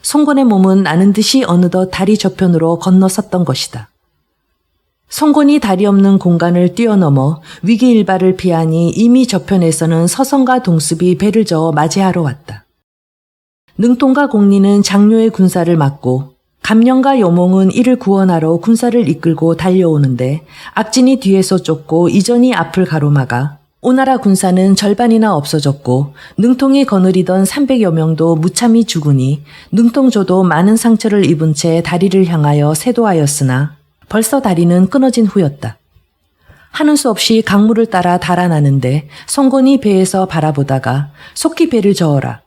송건의 몸은 나는 듯이 어느덧 다리 저편으로 건너섰던 것이다. 송건이 다리 없는 공간을 뛰어넘어 위기일바를 피하니 이미 저편에서는 서성과 동습이 배를 저어 맞이하러 왔다. 능통과 공리는 장효의 군사를 막고 감령과 여몽은 이를 구원하러 군사를 이끌고 달려오는데 악진이 뒤에서 쫓고 이전이 앞을 가로막아 오나라 군사는 절반이나 없어졌고 능통이 거느리던 300여 명도 무참히 죽으니 능통조도 많은 상처를 입은 채 다리를 향하여 세도하였으나 벌써 다리는 끊어진 후였다. 하는 수 없이 강물을 따라 달아나는데 송건이 배에서 바라보다가 속히 배를 저어라.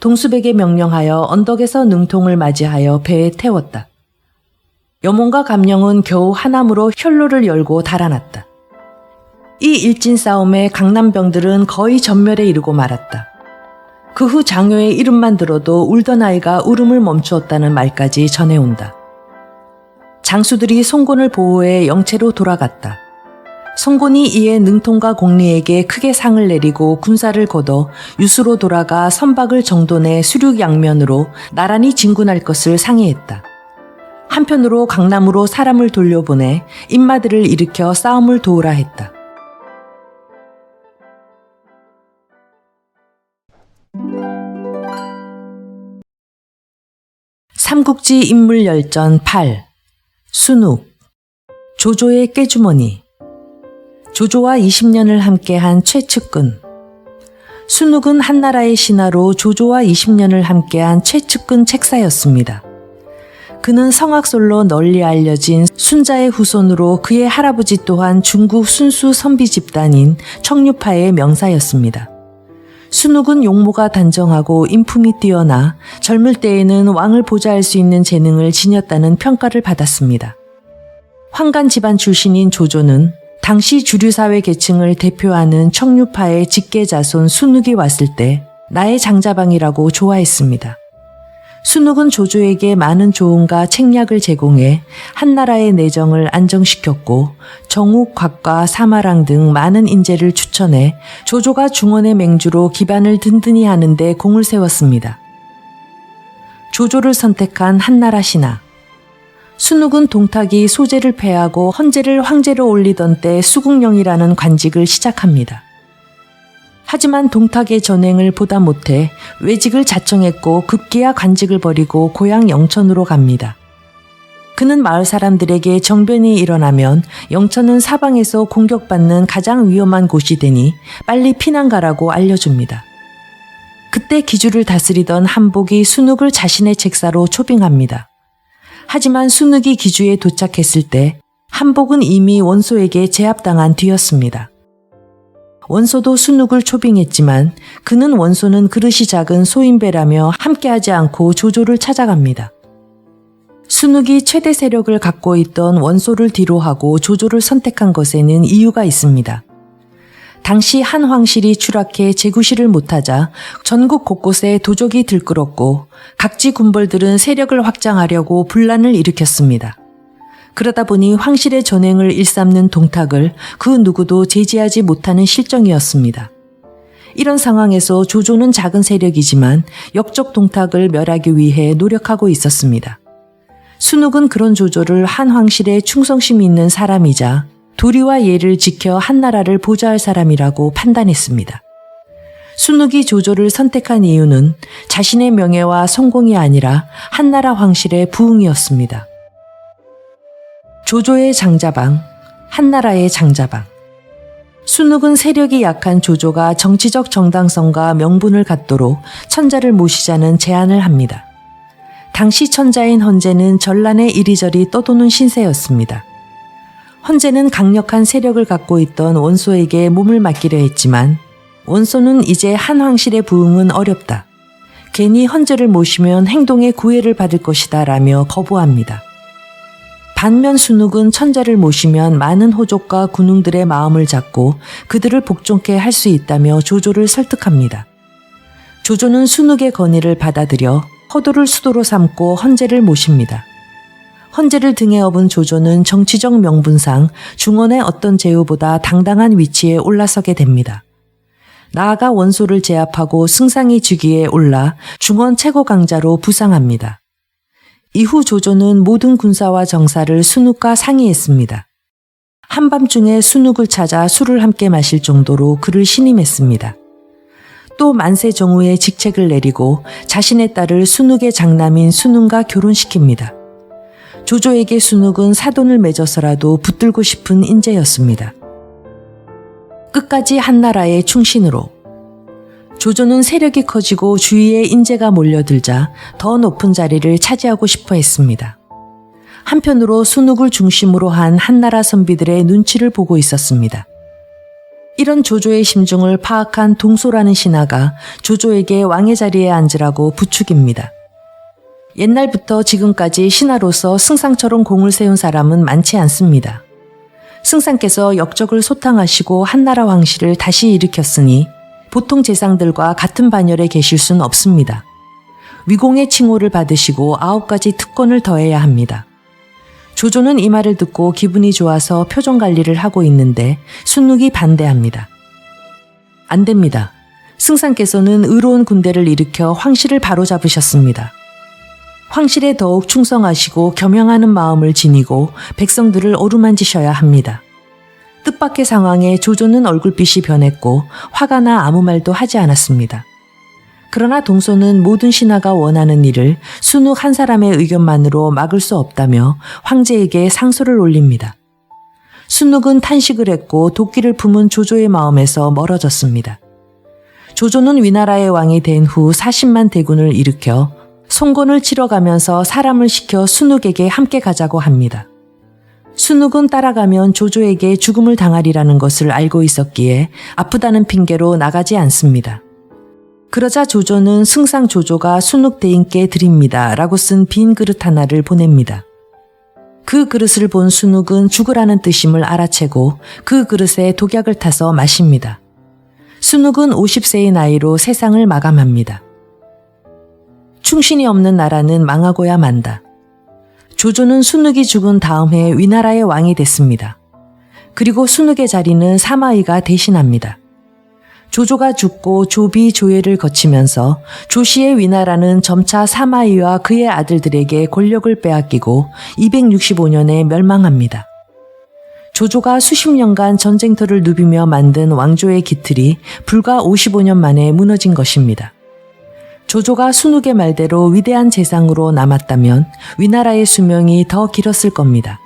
동수백에 명령하여 언덕에서 능통을 맞이하여 배에 태웠다. 여몽과 감령은 겨우 하남으로 혈로를 열고 달아났다. 이 일진 싸움에 강남병들은 거의 전멸에 이르고 말았다. 그 후 장효의 이름만 들어도 울던 아이가 울음을 멈추었다는 말까지 전해온다. 장수들이 송곤을 보호해 영체로 돌아갔다. 송곤이 이에 능통과 공리에게 크게 상을 내리고 군사를 거둬 유수로 돌아가 선박을 정돈해 수륙 양면으로 나란히 진군할 것을 상의했다. 한편으로 강남으로 사람을 돌려보내 인마들을 일으켜 싸움을 도우라 했다. 삼국지 인물열전 8 순욱 조조의 깨주머니 조조와 20년을 함께한 최측근 순욱은 한나라의 신하로 조조와 20년을 함께한 최측근 책사였습니다. 그는 성악솔로 널리 알려진 순자의 후손으로 그의 할아버지 또한 중국 순수 선비 집단인 청류파의 명사였습니다. 순욱은 용모가 단정하고 인품이 뛰어나 젊을 때에는 왕을 보좌할 수 있는 재능을 지녔다는 평가를 받았습니다. 황간 집안 출신인 조조는 당시 주류사회 계층을 대표하는 청류파의 직계자손 순욱이 왔을 때 나의 장자방이라고 좋아했습니다. 순욱은 조조에게 많은 조언과 책략을 제공해 한나라의 내정을 안정시켰고 정욱, 곽과 사마랑 등 많은 인재를 추천해 조조가 중원의 맹주로 기반을 든든히 하는 데 공을 세웠습니다. 조조를 선택한 한나라 신하 순욱은 동탁이 소제를 패하고 헌제를 황제로 올리던 때 수국령이라는 관직을 시작합니다. 하지만 동탁의 전행을 보다 못해 외직을 자청했고 급기야 관직을 버리고 고향 영천으로 갑니다. 그는 마을 사람들에게 정변이 일어나면 영천은 사방에서 공격받는 가장 위험한 곳이 되니 빨리 피난 가라고 알려줍니다. 그때 기주를 다스리던 한복이 순욱을 자신의 책사로 초빙합니다. 하지만 순욱이 기주에 도착했을 때 한복은 이미 원소에게 제압당한 뒤였습니다. 원소도 순욱을 초빙했지만 그는 원소는 그릇이 작은 소인배라며 함께하지 않고 조조를 찾아갑니다. 순욱이 최대 세력을 갖고 있던 원소를 뒤로하고 조조를 선택한 것에는 이유가 있습니다. 당시 한 황실이 추락해 재구실을 못하자 전국 곳곳에 도적이 들끓었고 각지 군벌들은 세력을 확장하려고 분란을 일으켰습니다. 그러다 보니 황실의 전횡을 일삼는 동탁을 그 누구도 제지하지 못하는 실정이었습니다. 이런 상황에서 조조는 작은 세력이지만 역적 동탁을 멸하기 위해 노력하고 있었습니다. 순욱은 그런 조조를 한 황실에 충성심이 있는 사람이자 도리와 예를 지켜 한나라를 보좌할 사람이라고 판단했습니다. 순욱이 조조를 선택한 이유는 자신의 명예와 성공이 아니라 한나라 황실의 부흥이었습니다. 조조의 장자방, 한나라의 장자방. 순욱은 세력이 약한 조조가 정치적 정당성과 명분을 갖도록 천자를 모시자는 제안을 합니다. 당시 천자인 헌제는 전란에 이리저리 떠도는 신세였습니다. 헌제는 강력한 세력을 갖고 있던 원소에게 몸을 맡기려 했지만 원소는 이제 한 황실의 부흥은 어렵다. 괜히 헌제를 모시면 행동에 구애를 받을 것이다 라며 거부합니다. 반면 순욱은 천자를 모시면 많은 호족과 군웅들의 마음을 잡고 그들을 복종케 할 수 있다며 조조를 설득합니다. 조조는 순욱의 건의를 받아들여 허도를 수도로 삼고 헌제를 모십니다. 헌제를 등에 업은 조조는 정치적 명분상 중원의 어떤 제후보다 당당한 위치에 올라서게 됩니다. 나아가 원소를 제압하고 승상의 즉위에 올라 중원 최고 강자로 부상합니다. 이후 조조는 모든 군사와 정사를 순욱과 상의했습니다. 한밤중에 순욱을 찾아 술을 함께 마실 정도로 그를 신임했습니다. 또 만세 정후의 직책을 내리고 자신의 딸을 순욱의 장남인 순웅과 결혼시킵니다. 조조에게 순욱은 사돈을 맺어서라도 붙들고 싶은 인재였습니다. 끝까지 한나라의 충신으로. 조조는 세력이 커지고 주위에 인재가 몰려들자 더 높은 자리를 차지하고 싶어 했습니다. 한편으로 순욱을 중심으로 한 한나라 선비들의 눈치를 보고 있었습니다. 이런 조조의 심중을 파악한 동소라는 신하가 조조에게 왕의 자리에 앉으라고 부축입니다. 옛날부터 지금까지 신하로서 승상처럼 공을 세운 사람은 많지 않습니다. 승상께서 역적을 소탕하시고 한나라 황실을 다시 일으켰으니 보통 재상들과 같은 반열에 계실 수는 없습니다. 위공의 칭호를 받으시고 9가지 특권을 더해야 합니다. 조조는 이 말을 듣고 기분이 좋아서 표정 관리를 하고 있는데 순욱이 반대합니다. 안 됩니다. 승상께서는 의로운 군대를 일으켜 황실을 바로잡으셨습니다. 황실에 더욱 충성하시고 겸양하는 마음을 지니고 백성들을 어루만지셔야 합니다. 뜻밖의 상황에 조조는 얼굴빛이 변했고 화가 나 아무 말도 하지 않았습니다. 그러나 동소는 모든 신하가 원하는 일을 순욱 한 사람의 의견만으로 막을 수 없다며 황제에게 상소를 올립니다. 순욱은 탄식을 했고 도끼를 품은 조조의 마음에서 멀어졌습니다. 조조는 위나라의 왕이 된 후 40만 대군을 일으켜 송건을 치러가면서 사람을 시켜 순욱에게 함께 가자고 합니다. 순욱은 따라가면 조조에게 죽음을 당하리라는 것을 알고 있었기에 아프다는 핑계로 나가지 않습니다. 그러자 조조는 승상 조조가 순욱 대인께 드립니다 라고 쓴 빈 그릇 하나를 보냅니다. 그 그릇을 본 순욱은 죽으라는 뜻임을 알아채고 그 그릇에 독약을 타서 마십니다. 순욱은 50세의 나이로 세상을 마감합니다. 충신이 없는 나라는 망하고야 만다. 조조는 순욱이 죽은 다음 해 위나라의 왕이 됐습니다. 그리고 순욱의 자리는 사마이가 대신합니다. 조조가 죽고 조비, 조예를 거치면서 조씨의 위나라는 점차 사마이와 그의 아들들에게 권력을 빼앗기고 265년에 멸망합니다. 조조가 수십 년간 전쟁터를 누비며 만든 왕조의 기틀이 불과 55년 만에 무너진 것입니다. 조조가 순욱의 말대로 위대한 재상으로 남았다면 위나라의 수명이 더 길었을 겁니다.